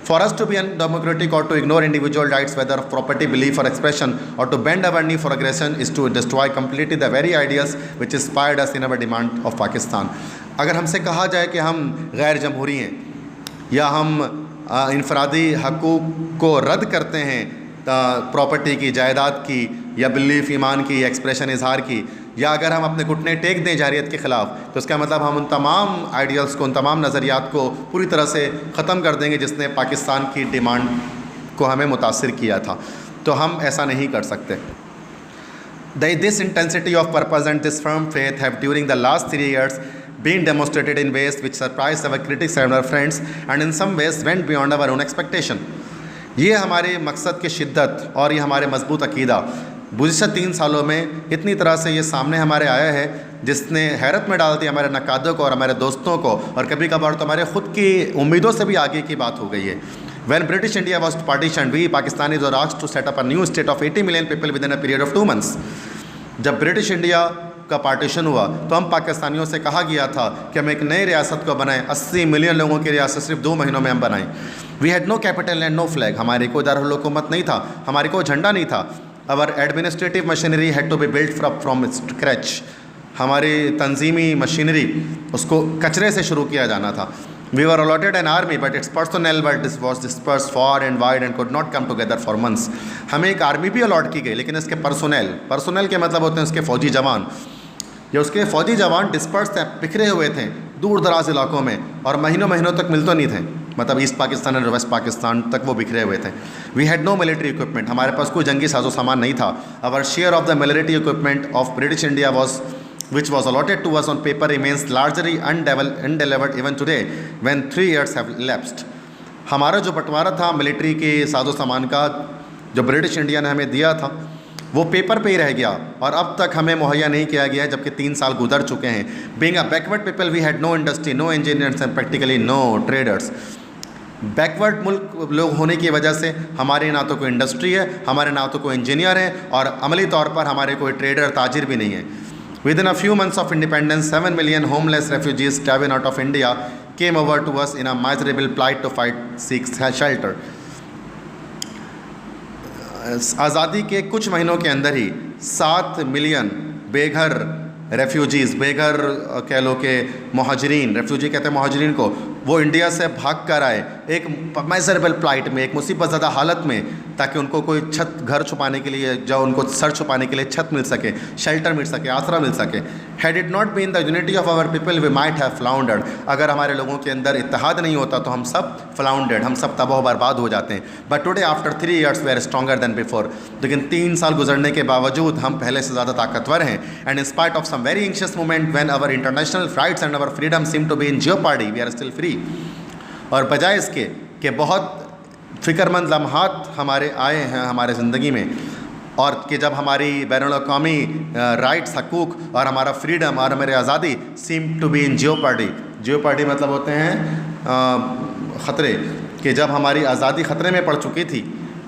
For us to be undemocratic or to ignore individual rights, whether of property, belief or expression, or to bend our knee for aggression is to destroy completely the very ideals which inspired us in our demand of Pakistan. अगर हमसे कहा जाए कि हम गैर जमहूरी हैं या हम इनफरादी हकूक़ को रद्द करते हैं, प्रॉपर्टी की, जायदाद की, या बिलीफ ईमान की, एक्सप्रेशन इजहार की, या अगर हम अपने घुटने टेक दें जारियत के ख़िलाफ़, तो इसका मतलब हम उन तमाम आइडियल्स को, उन तमाम नज़रियात को पूरी तरह से ख़त्म कर देंगे जिसने पाकिस्तान की डिमांड को हमें मुतासिर किया था। तो हम ऐसा नहीं कर सकते। This intensity of purpose and this firm faith have during the last 3 years been demonstrated in ways which surprised our critics and our friends and in some ways went beyond our own expectation. ये हमारे मकसद की शिद्दत और ये हमारे मजबूत अकीदा गुज़िश्ता 3 सालों में इतनी तरह से ये सामने हमारे आया है जिसने हैरत में डाल दी हमारे नकादों को और हमारे दोस्तों को, और कभी कभार तो हमारे ख़ुद की उम्मीदों से भी आगे की बात हो गई है। When British India was partitioned, we Pakistanis were asked to set up a new state of 80 million people within a period of 2 months. जब ब्रिटिश इंडिया का पार्टीशन हुआ तो हम पाकिस्तानियों से कहा गया था कि हम एक नई रियासत को बनाएं, 80 मिलियन लोगों की रियासत सिर्फ 2 महीनों में हम बनाएं। We had no capital and no flag, हमारी कोई दारुल हुकूमत नहीं था, हमारी कोई झंडा नहीं था। Our administrative machinery had to be built from scratch, हमारी तंजीमी मशीनरी उसको कचरे से शुरू किया जाना था। We were allotted an army, but its personnel was dispersed far and wide and could not come together for months. हमें एक आर्मी भी अलॉट की गई, लेकिन इसके पर्सोनेल के मतलब होते हैं उसके फ़ौजी जवान, या उसके फ़ौजी जवान डिस्पर्स थे, बिखरे हुए थे दूर दराज इलाकों में, और महीनों महीनों तक मिलते नहीं थे। मतलब ईस्ट पाकिस्तान और वेस्ट पाकिस्तान तक वो बिखरे हुए थे। We had no military equipment, हमारे पास कोई जंगी साजो सामान नहीं था। Our share of the military equipment of British India which was allotted to us on paper remains largely undelivered even today when 3 years have elapsed. हमारा जो बंटवारा था मिलिट्री के साजो सामान का जो ब्रिटिश इंडिया ने हमें दिया था वो पेपर पे ही रह गया और अब तक हमें मुहैया नहीं किया गया, जबकि 3 साल गुजर चुके हैं। Being a backward people, we had no industry, no engineers and practically no traders. Backward मुल्क लोग होने की वजह से हमारे ना तो कोई इंडस्ट्री है, हमारे ना तो कोई इंजीनियर है, और अमली तौर पर हमारे कोई ट्रेडर ताजिर भी नहीं है। Within a few months of independence, 7 million homeless refugees driven out of India came over to us in a miserable plight to seek shelter. आज़ादी के कुछ महीनों के अंदर ही 7 मिलियन बेघर रेफ्यूजीज़, बेघर कह लो कि मुहाजिरीन, रेफ्यूजी कहते हैं मुहाजिरीन को, वो इंडिया से भाग कर आए एक मिजरेबल प्लाइट में, एक मुसीबत ज़दा हालत में, ताकि उनको कोई छत, घर छुपाने के लिए, जो उनको सर छुपाने के लिए छत मिल सके, शेल्टर मिल सके, आसरा मिल सके। Had it not been the unity of our people we might have floundered, अगर हमारे लोगों के अंदर इत्तेहाद नहीं होता तो हम सब फ्लाउंडर्ड, हम सब तबाह बर्बाद हो जाते हैं। But today after 3 years we are stronger than before, लेकिन 3 साल गुजरने के बावजूद हम पहले से ज़्यादा ताकतवर हैं। And in spite of some very anxious moment when our international rights and our freedom seem to be in jeopardy, we are still free. और बजाय इसके कि बहुत फ़िक्रमंद लम्हात हमारे आए हैं हमारे ज़िंदगी में, और कि जब हमारी बैनुल-अक़वामी राइट्स, हकूक़ और हमारा फ्रीडम और हमारी आज़ादी seem to be in jeopardy, jeopardy मतलब होते हैं ख़तरे, कि जब हमारी आज़ादी ख़तरे में पड़ चुकी थी,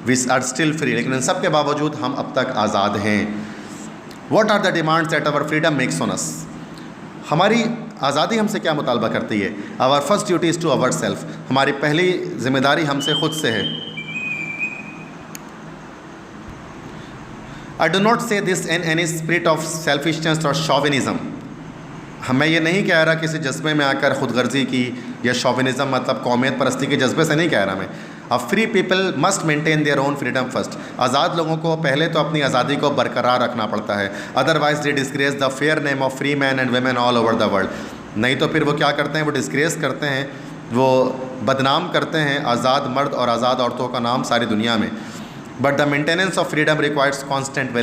वी आर स्टिल फ्री, लेकिन इन सब के बावजूद हम अब तक आज़ाद हैं। What are the demands that our freedom makes on us, हमारी आज़ादी हमसे क्या मुतालबा करती है। Our first duty is to our self, हमारी पहली ज़िम्मेदारी हमसे ख़ुद से है। I do not say this in any spirit of selfishness और शॉविनिज़म, मैं ये नहीं कह रहा किसी जज्बे में आकर ख़ुदगर्जी की या शॉविनिज़म मतलब कौमियत परस्ती के जज्बे से नहीं कह रहा मैं। A free people must maintain their own freedom first, आज़ाद लोगों को पहले तो अपनी आज़ादी को बरकरार रखना पड़ता है, otherwise they disgrace the fair name of free man and women all over the world, नहीं तो फिर वो क्या करते हैं, वो डिस्ग्रेस करते हैं, वो बदनाम करते हैं आज़ाद मर्द और आज़ाद औरतों का नाम सारी दुनिया में। But the maintenance of freedom requires constant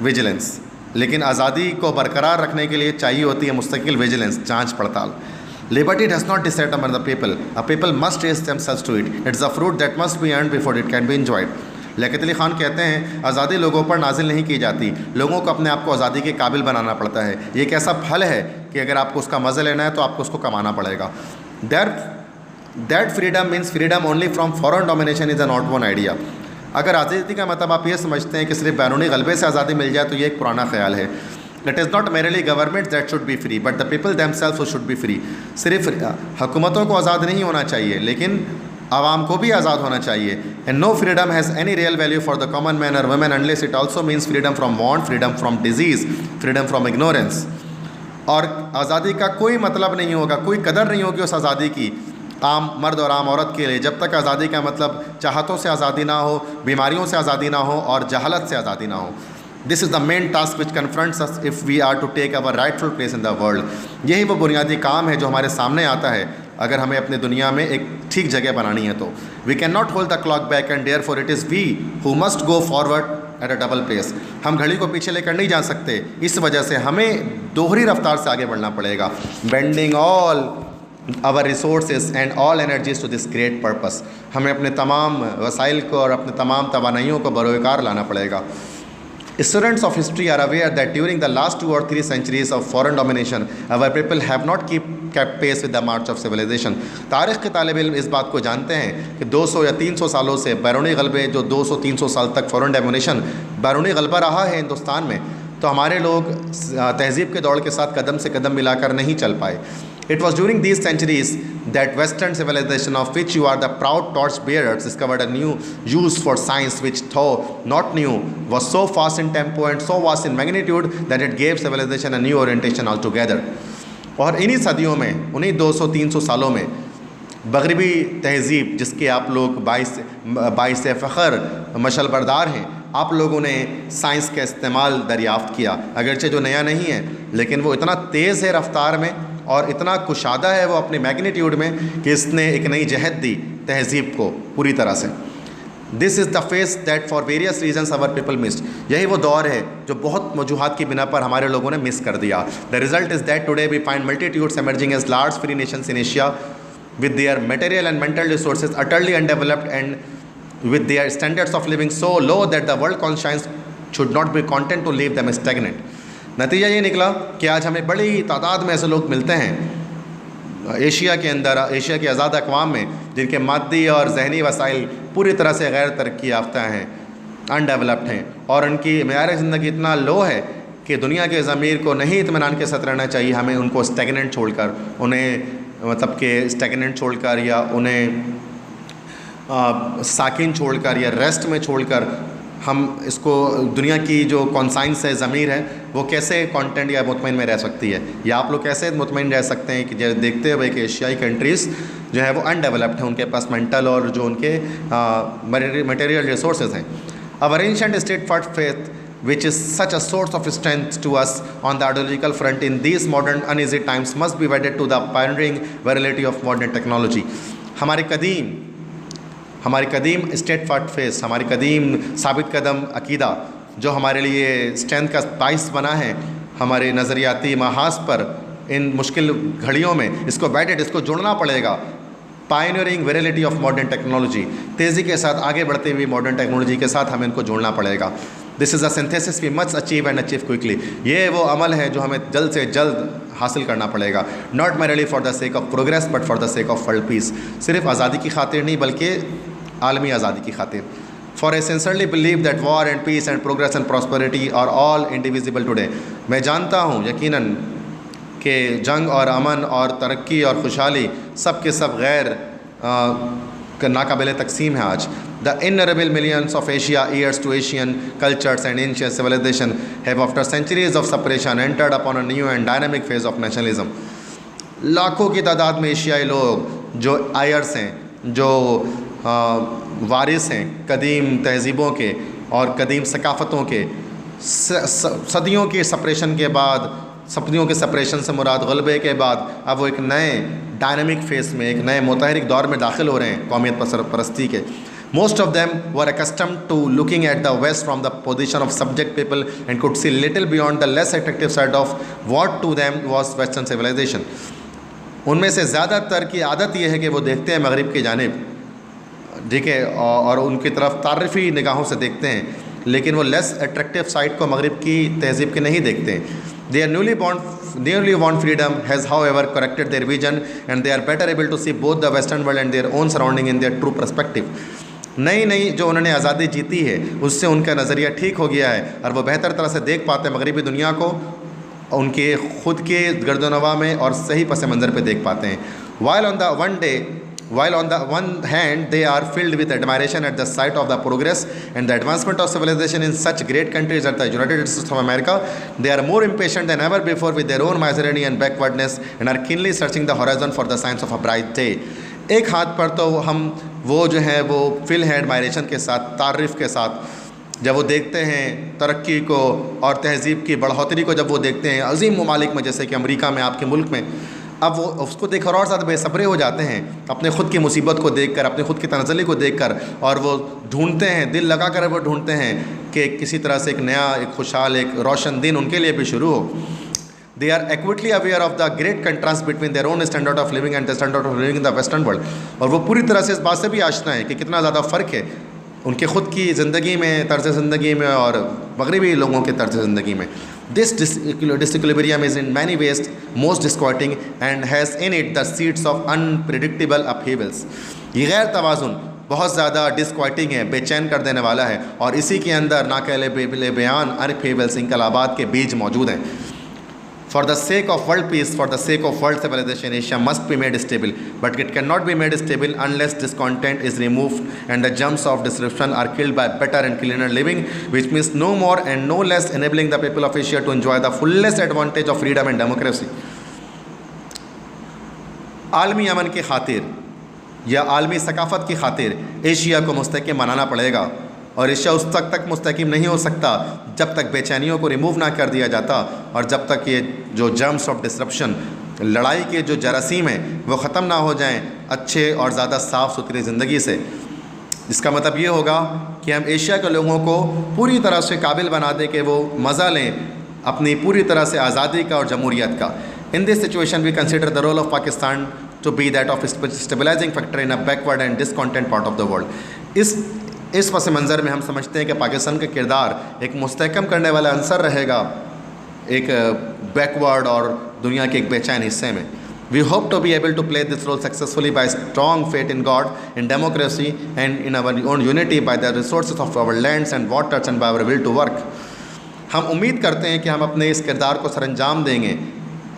vigilance, लेकिन आज़ादी को बरकरार रखने के लिए चाहिए होती है मुस्तकिल विजिलेंस, जाँच पड़ताल। Liberty does not decide among the people. A people must raise themselves to it. It's a fruit that must be earned before it can be enjoyed. Liaquat Ali Khan कहते हैं आज़ादी लोगों पर नाजिल नहीं की जाती, लोगों को अपने आप को आज़ादी के काबिल बनाना पड़ता है। ये एक ऐसा फल है कि अगर आपको उसका मज़ा लेना है तो आपको उसको कमाना पड़ेगा। That freedom means freedom only from foreign domination is a not one idea. अगर आज़ादी का मतलब आप ये समझते हैं कि सिर्फ बैरूनी गलबे से आज़ादी मिल जाए तो ये एक पुराना ख्याल है। It is not merely government that should be free but the people themselves should be free. सिर्फ हुकूमतों को आज़ाद नहीं होना चाहिए लेकिन आवाम को भी आज़ाद होना चाहिए। And no freedom has any real value for the common man or women unless it also means freedom from want, freedom from disease, freedom from ignorance. और आज़ादी का कोई मतलब नहीं होगा, कोई कदर नहीं होगी उस आज़ादी की आम मर्द और आम औरत के लिए जब तक आज़ादी का मतलब चाहतों से आज़ादी ना हो, बीमारियों से आज़ादी ना हो और जहालत से आज़ादी ना हो। This is the main task which confronts us if we are to take our rightful place in the world. यही वो बुनियादी काम है जो हमारे सामने आता है अगर हमें अपनी दुनिया में एक ठीक जगह बनानी है तो। We cannot hold the clock back and therefore it is we who must go forward at a double pace. हम घड़ी को पीछे लेकर नहीं जा सकते, इस वजह से हमें दोहरी रफ्तार से आगे बढ़ना पड़ेगा। Bending all our resources and all energies to this great purpose. हमें अपने तमाम वसाइल को और अपने तमाम तवानाइयों को बरोकार लाना पड़ेगा। Students of history are aware that during the last 2 or 3 centuries of foreign domination, our people have not kept pace with the march of civilization. तारीख़ के तालिब इल्म इस बात को जानते हैं कि 200 या 300 सालों से बैरूनी गलबे जो 200-300 साल तक फॉरेन डोमिनेशन बैरूनी गलबा रहा है हिंदुस्तान में, तो हमारे लोग तहज़ीब के दौड़ के साथ कदम से कदम मिलाकर नहीं चल पाए। It was during these centuries that Western civilization, of which you are the proud torch bearers, discovered a new use for science which, though not new, was so fast in tempo and so vast in magnitude that it gave civilization a new orientation altogether. और इन्हीं सदियों में, उन्हीं 200-300 सालों में मगरबी तहज़ीब जिसके आप लोग बाइस फ़ख्र मशल बरदार हैं, आप लोगों ने साइंस का इस्तेमाल दरियाफ़्त किया। अगरचे जो नया नहीं है लेकिन वो इतना तेज़ है रफ्तार में और इतना कुशादा है वो अपने मैग्नीट्यूड में कि इसने एक नई जहत दी तहज़ीब को पूरी तरह से। This is the phase that for various reasons our people missed. यही वो दौर है जो बहुत वजूहात की बिना पर हमारे लोगों ने मिस कर दिया। The result is that today we find multitudes emerging as large free nations in Asia with their material and mental resources utterly undeveloped and with their standards of living so low that the world conscience should not be content to leave them stagnant. नतीजा ये निकला कि आज हमें बड़ी तादाद में ऐसे लोग मिलते हैं एशिया के अंदर, एशिया की आज़ाद अक़वाम में, जिनके मादी और जहनी वसाइल पूरी तरह से गैर तरक्की याफ्ता हैं, अनडेवलप्ड हैं और उनकी मेयार ज़िंदगी इतना लो है कि दुनिया के ज़मीर को नहीं इत्मीनान के साथ रहना चाहिए। हमें उनको स्टैगनेंट छोड़कर, उन्हें मतलब कि स्टैगनेंट छोड़कर या उन्हें साकिन छोड़कर या रेस्ट में छोड़कर हम इसको दुनिया की जो कॉन्साइंस है, ज़मीर है, वो कैसे कंटेंट या मुतमईन में रह सकती है, या आप लोग कैसे मुतमईन रह सकते हैं कि जैसे देखते हुए कि एशियाई कंट्रीज़ जो है वो अनडेवलप्ड हैं, उनके पास मेंटल और जो उनके मटेरियल रिसोर्सेज हैं। Our ancient state for faith which is such a source of strength to us on the ideological front in these modern uneasy times must be wedded to the pioneering virility of modern technology. हमारी कदीम state for face, हमारी कदीम साबित कदम अकीदा जो हमारे लिए strength का बाइस बना है, हमारे नज़रियाती महाज पर इन मुश्किल घड़ियों में इसको वेडेड, इसको जुड़ना पड़ेगा। Pioneering virility of modern technology, तेज़ी के साथ आगे बढ़ते हुए मॉडर्न टेक्नोलॉजी के साथ हमें इनको जोड़ना पड़ेगा। This is a synthesis we must achieve and achieve quickly. ये वो अमल है जो हमें जल्द से जल्द हासिल करना पड़ेगा। Not merely for the sake of progress but for the sake of world peace. सिर्फ आज़ादी की खातिर नहीं बल्कि आलमी आज़ादी की खातिर। For I sincerely believe that war and peace and progress and prosperity are all indivisible today. मैं जानता हूँ यकीनन कि जंग और अमन और तरक्की और खुशहाली सब के सब गैर नाकाबिल तकसीम है आज। The innumerable millions of Asia heirs to Asian cultures and ancient civilization have after centuries of separation entered upon a new and dynamic phase of nationalism. लाखों की तादाद में एशियाई लोग जो आयर्स हैं, जो वारिस हैं कदीम तहज़ीबों के और कदीम सकाफ़तों के, सदियों के सेपरेशन के बाद, सदियों के सेपरेशन से मुराद गलबे के बाद अब वो एक नए डायनामिक फेस में, एक नए मुतहरिक दौर में दाखिल हो रहे हैं कौमियत परस्ती के। Most of them were accustomed to looking at the West from the position of subject people and could see little beyond the less attractive side of what to them was Western civilization. उनमें से ज़्यादातर की आदत यह है कि वो देखते हैं मगरिब की जानिब ठीक है, और उनकी तरफ तारीफ़ी निगाहों से देखते हैं, लेकिन वो लेस अट्रैक्टिव साइड को मगरिब की तहज़ीब के नहीं देखते। They are newly won freedom has however corrected their vision and they are better able to see both the western world and their own surrounding in their true perspective. नई नई जो उन्होंने आज़ादी जीती है उससे उनका नज़रिया ठीक हो गया है और वो बेहतर तरह से देख पाते हैं मगरिबी दुनिया को उनके ख़ुद के गर्दोनवा में और सही पस मंज़र पे देख पाते हैं। While on the one hand they are filled with admiration at the sight of the progress and the advancement of civilization in such great countries as the United States of America, they are more impatient than ever before with their own misery and backwardness and are keenly searching the horizon for the signs of a bright day। एक हाथ पर तो हम वो जो है वो fill है एडमायरेशन के साथ, तारीफ़ के साथ, जब वो देखते हैं तरक्की को और तहज़ीब की बढ़ोतरी को, जब वो देखते हैं अजीम ममालिक में जैसे कि अमेरिका में, आपके मुल्क में, अब वो उसको देखकर और ज़्यादा बेसब्रे हो जाते हैं अपने ख़ुद की मुसीबत को देखकर, अपने ख़ुद की तनज़ली को देखकर, और वो ढूंढते हैं, दिल लगा कर वो ढूंढते हैं कि किसी तरह से एक नया, एक खुशहाल, एक रोशन दिन उनके लिए भी शुरू हो। They are acutely aware of the great contrast between their own standard of living and the standard of living in the Western world। और वो पूरी तरह से इस बात से भी आशना है कि कितना ज़्यादा फ़र्क है उनके ख़ुद की ज़िंदगी में, तर्ज़ ज़िंदगी में और मगरिबी लोगों के तर्ज़ ज़िंदगी में। This disequilibrium is in many ways most disquieting and has in it the seeds of unpredictable upheavals। ये गैर तवाज़ुन बहुत ज़्यादा डिस्क्वाइटिंग है, बेचैन कर देने वाला है, और इसी के अंदर नाक़ाबिल बयान अपहेवल्स, इनकलाबात के बीज मौजूद हैं। For the sake of world peace, for the sake of world civilization, Asia must be made stable, but it cannot be made stable unless discontent is removed and the germs of disruption are killed by better and cleaner living, which means no more and no less enabling the people of Asia to enjoy the fullest advantage of freedom and democracy। आलमी अमन की खातिर या आलमी सकाफ़त की खातिर Asia को मुस्तहकम बनाना पड़ेगा, और एशिया उस तक मुस्तहकम नहीं हो सकता जब तक बेचैनियों को रिमूव ना कर दिया जाता, और जब तक ये जो जर्म्स ऑफ डिसरप्शन, लड़ाई के जो जरासीम हैं वो ख़त्म ना हो जाएं अच्छे और ज़्यादा साफ़ सुथरी ज़िंदगी से। इसका मतलब ये होगा कि हम एशिया के लोगों को पूरी तरह से काबिल बना दें कि वो मज़ा लें अपनी पूरी तरह से आज़ादी का और जमहूरियत का। In this situation we consider the role of Pakistan to be that of stabilising factor in a backward and discontent part of the world. इस पस मंज़र में हम समझते हैं कि पाकिस्तान का किरदार एक मुस्तहकम करने वाला अंसर रहेगा एक बैकवर्ड और दुनिया के एक बेचैन हिस्से में। We hope to be able to play this role successfully by strong faith in God, in democracy and in our own unity, by the resources of our lands and waters and by our will to work. हम उम्मीद करते हैं कि हम अपने इस किरदार को सरअंजाम देंगे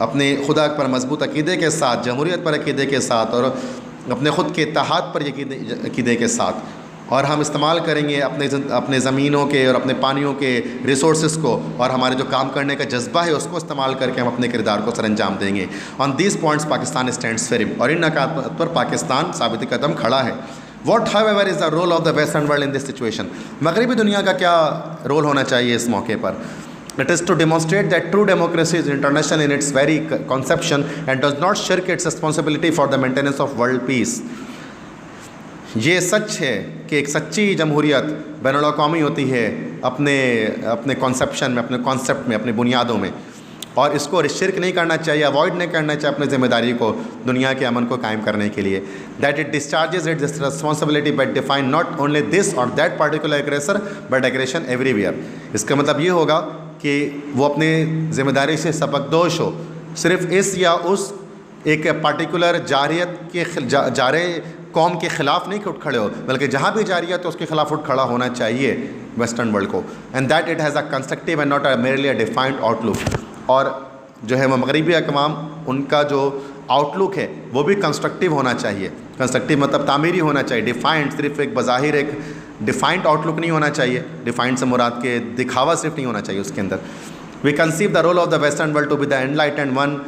अपने खुदा पर मजबूत अकीदे के साथ, जमहूरियत पर अकीदे के साथ, और अपने ख़ुद के इत्तेहाद पर अकीदे के साथ, और हम इस्तेमाल करेंगे अपने ज़मीनों के और अपने पानियों के रिसोर्सेज को, और हमारे जो काम करने का जज्बा है उसको इस्तेमाल करके हम अपने किरदार को सरअंजाम देंगे। On these points Pakistan stands firm, और इन नकात पर पाकिस्तान साबित कदम खड़ा है। What however is the role of the western world in this situation. मगरबी दुनिया का क्या रोल होना चाहिए इस मौके पर? It is to demonstrate that true democracy is international in its very conception and does not shirk its responsibility for the maintenance of world peace। ये सच है कि एक सच्ची जमहूरियत बैनुल-अक़वामी होती है अपने कॉन्सेप्शन में, अपने कॉन्सेप्ट में, अपने बुनियादों में, और इसको शिरक नहीं करना चाहिए, अवॉइड नहीं करना चाहिए अपनी ज़िम्मेदारी को दुनिया के अमन को कायम करने के लिए। That it discharges its responsibility but define not only this or that particular aggressor but aggression everywhere. इसका मतलब ये होगा कि वो अपनी ज़िम्मेदारी से सबकदोश हो, सिर्फ इस या उस एक पार्टिकुलर जारियत के जारे कौम के ख़िलाफ़ नहीं उठ खड़े हो, बल्कि जहाँ भी जारियत है उसके ख़िलाफ़ उठ खड़ा होना चाहिए वेस्टर्न वर्ल्ड को। And that it has a constructive and not a merely a defined outlook. और जो है वो मगरबी अक़वाम, उनका जो आउटलुक है वो भी कंस्ट्रक्टिव होना चाहिए। कंस्ट्रक्टिव मतलब तामीरी होना चाहिए, डिफाइंड सिर्फ एक बज़ाहिर एक डिफाइंड आउटलुक नहीं होना चाहिए। डिफाइंड से मुराद के दिखावा सिर्फ नहीं होना चाहिए उसके अंदर। We conceive the role of the western world to be the enlightened one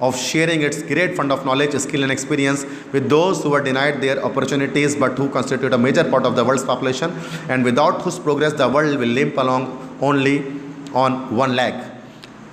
of sharing its great fund of knowledge, skill and experience with those who were denied their opportunities but who constitute a major part of the world's population and without whose progress the world will limp along only on one leg।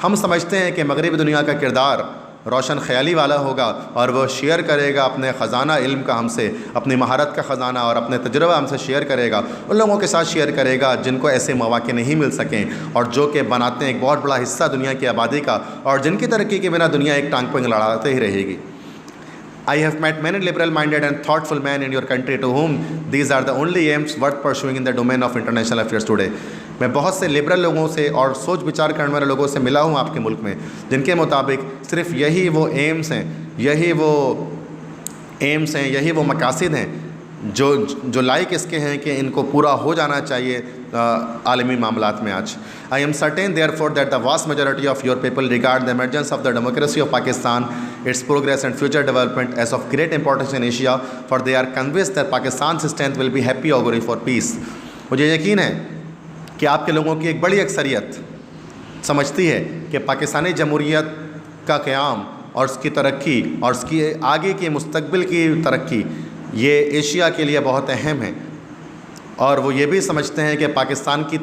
हम समझते हैं कि मगरबी दुनिया का किरदार रोशन ख्याली वाला होगा और वह शेयर करेगा अपने ख़जाना इल्म का हमसे, अपनी महारत का ख़जाना और अपने तजुर्बा हमसे शेयर करेगा, उन लोगों के साथ शेयर करेगा जिनको ऐसे मौक़े नहीं मिल सकें और जो कि बनाते हैं एक बहुत बड़ा हिस्सा दुनिया की आबादी का, और जिनकी तरक्की के बिना दुनिया एक टांग पर लड़ाते ही रहेगी। I have met many liberal-minded and thoughtful men in your country to whom these are the only aims worth pursuing in the domain of international affairs today. मैं बहुत से लिबरल लोगों से और सोच विचार करने वाले लोगों से मिला हूँ आपके मुल्क में, जिनके मुताबिक सिर्फ यही वो एम्स हैं, यही वो मकासद हैं जो लाइक इसके हैं कि इनको पूरा हो जाना चाहिए आलमी मामलात में आज. I am certain therefore that the vast majority of your people regard the emergence of the democracy of Pakistan, its progress and future development as of great importance in Asia, for they are convinced that Pakistan's strength will be happy augury for peace. मुझे यकीन है कि आपके लोगों की एक बड़ी अक्सरियत समझती है कि पाकिस्तानी जमहूरियत का क़याम और उसकी तरक्की और उसकी आगे के मुस्तकबिल की तरक्की ये एशिया के लिए बहुत अहम है. और वो ये भी समझते हैं कि पाकिस्तान की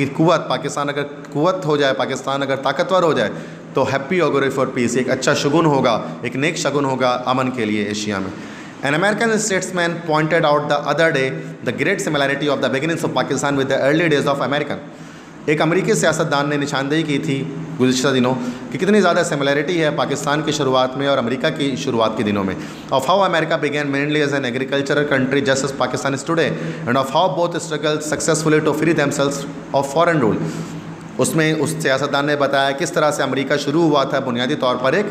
कुव्वत, पाकिस्तान अगर कुव्वत हो जाए, पाकिस्तान अगर ताकतवर हो जाए तो हैप्पी ऑगरी फॉर पीस, एक अच्छा शगुन होगा, एक नेक शगुन होगा अमन के लिए एशिया में. An American statesman pointed out the other day the great similarity of the beginnings of Pakistan with the early days of American. एक अमेरिकी सियासतदान ने निशानदेही की थी गुज़िश्ता दिनों कि कितनी ज़्यादा सिमिलरिटी है पाकिस्तान की शुरुआत में और अमेरिका की शुरुआत के दिनों में. Of how America began mainly as an agricultural country just as Pakistan is today and of how both struggle successfully to free themselves of foreign rule. उसमें उस सियासतदान ने बताया किस तरह से अमेरिका शुरू हुआ था बुनियादी तौर पर एक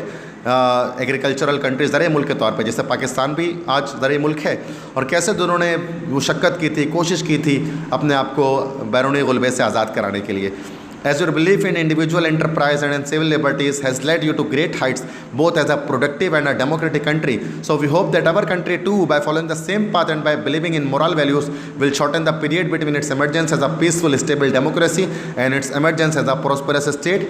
एग्रीकल्चरल कंट्री, ज़रिए मुल्क के तौर पे, जैसे पाकिस्तान भी आज ज़रिए मुल्क है, और कैसे दोनों ने मुशक्क़त की थी, कोशिश की थी अपने आप को बैरूनी गुलबे से आज़ाद कराने के लिए. As your belief in individual enterprise and in civil liberties has led you to great heights, both as a productive and a democratic country. So we hope that our country too, by following the same path and by believing in moral values, will shorten the period between its emergence as a peaceful, stable democracy and its emergence as a prosperous state,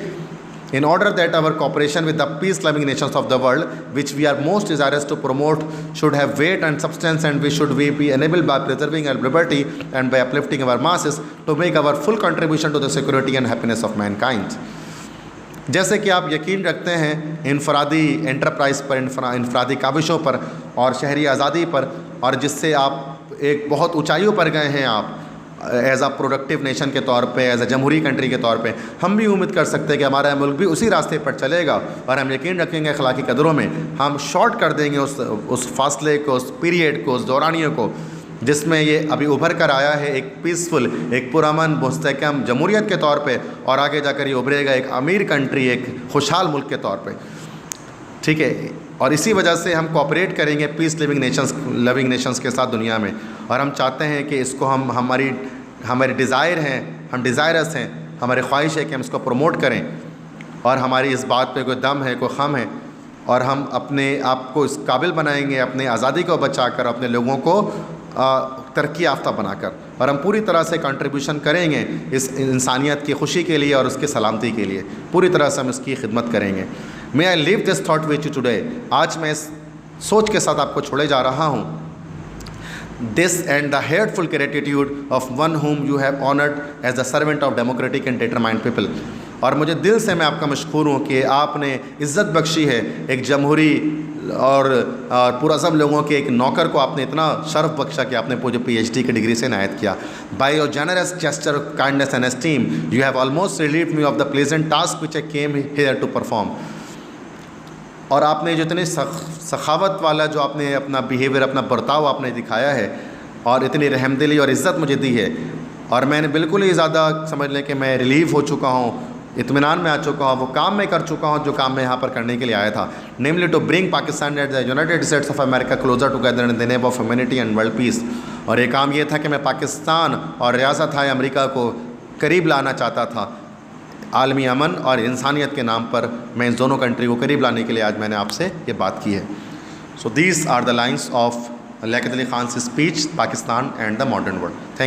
in order that our cooperation with the peace-loving nations of the world, which we are most desirous to promote, should have weight and substance, and we should be enabled by preserving our liberty and by uplifting our masses to make our full contribution to the security and happiness of mankind. जैसे कि आप यकीन रखते हैं इनफरादी enterprise पर, इनफरादी काविशों पर और शहरी आज़ादी पर, और जिससे आप एक बहुत ऊंचाइयों पर गए हैं आप एज आ प्रोडक्टिव नेशन के तौर पे, एज आ जमहूरी कंट्री के तौर पे, हम भी उम्मीद कर सकते हैं कि हमारा मुल्क भी उसी रास्ते पर चलेगा और हम यकीन रखेंगे अखलाकी कदरों में हम शॉर्ट कर देंगे उस फासले को, उस पीरियड को, उस दौरानियों को जिसमें ये अभी उभर कर आया है एक पीसफुल, एक पुरअमन, मुस्तहकम जमहूरियत के तौर पे, और आगे जाकर ये उभरेगा एक अमीर कंट्री, एक खुशहाल मुल्क के तौर पे. ठीक है, और इसी वजह से हम कोऑपरेट करेंगे पीस लविंग नेशंस के साथ दुनिया में, और हम चाहते हैं कि इसको हम हमारी डिज़ायर हैं, हम डिज़ायरस हैं, हमारी ख्वाहिश है कि हम इसको प्रमोट करें, और हमारी इस बात पे कोई दम है, कोई खम है, और हम अपने आप को इस काबिल बनाएंगे अपनी आज़ादी को बचाकर, अपने लोगों को तरक्की याफ्ता बनाकर, और हम पूरी तरह से कंट्रीब्यूशन करेंगे इस इंसानियत की खुशी के लिए और उसकी सलामती के लिए, पूरी तरह से हम इसकी खिदमत करेंगे. May I leave this thought with you today. आज मैं इस सोच के साथ आपको छोड़े जा रहा हूँ. This and the heartful gratitude of one whom you have honored as the servant of democratic and determined people. और मुझे दिल से मैं आपका मशकूर हूँ कि आपने इज़्ज़त बख्शी है एक जमहूरी और पुरअज़म लोगों के एक नौकर को, आपने इतना शर्फ बख्शा कि आपने मुझे PhD की डिग्री से इनायत किया. By your generous gesture of kindness and esteem you have almost relieved me of the pleasant task which I came here to perform. और आपने जो इतनी सखावत वाला जो आपने अपना बिहेवियर, अपना बर्ताव आपने दिखाया है, और इतनी रहमदिली और इज़्ज़त मुझे दी है, और मैंने बिल्कुल ही ज़्यादा समझ लें कि मैं रिलीव हो चुका हूँ, इत्मीनान में आ चुका हूँ, वो काम मैं कर चुका हूँ जो काम मैं यहाँ पर करने के लिए आया था, namely to bring Pakistan and the United States of America closer together in the name of humanity and world peace. और ये काम ये था कि मैं पाकिस्तान और रियासत हाय अमेरिका को करीब लाना चाहता था आलमी अमन और इंसानियत के नाम पर. मैं इन दोनों कंट्री को करीब लाने के लिए आज मैंने आपसे ये बात की है. So these are the lines of Liaquat Ali Khan speech, Pakistan and the modern world. Thank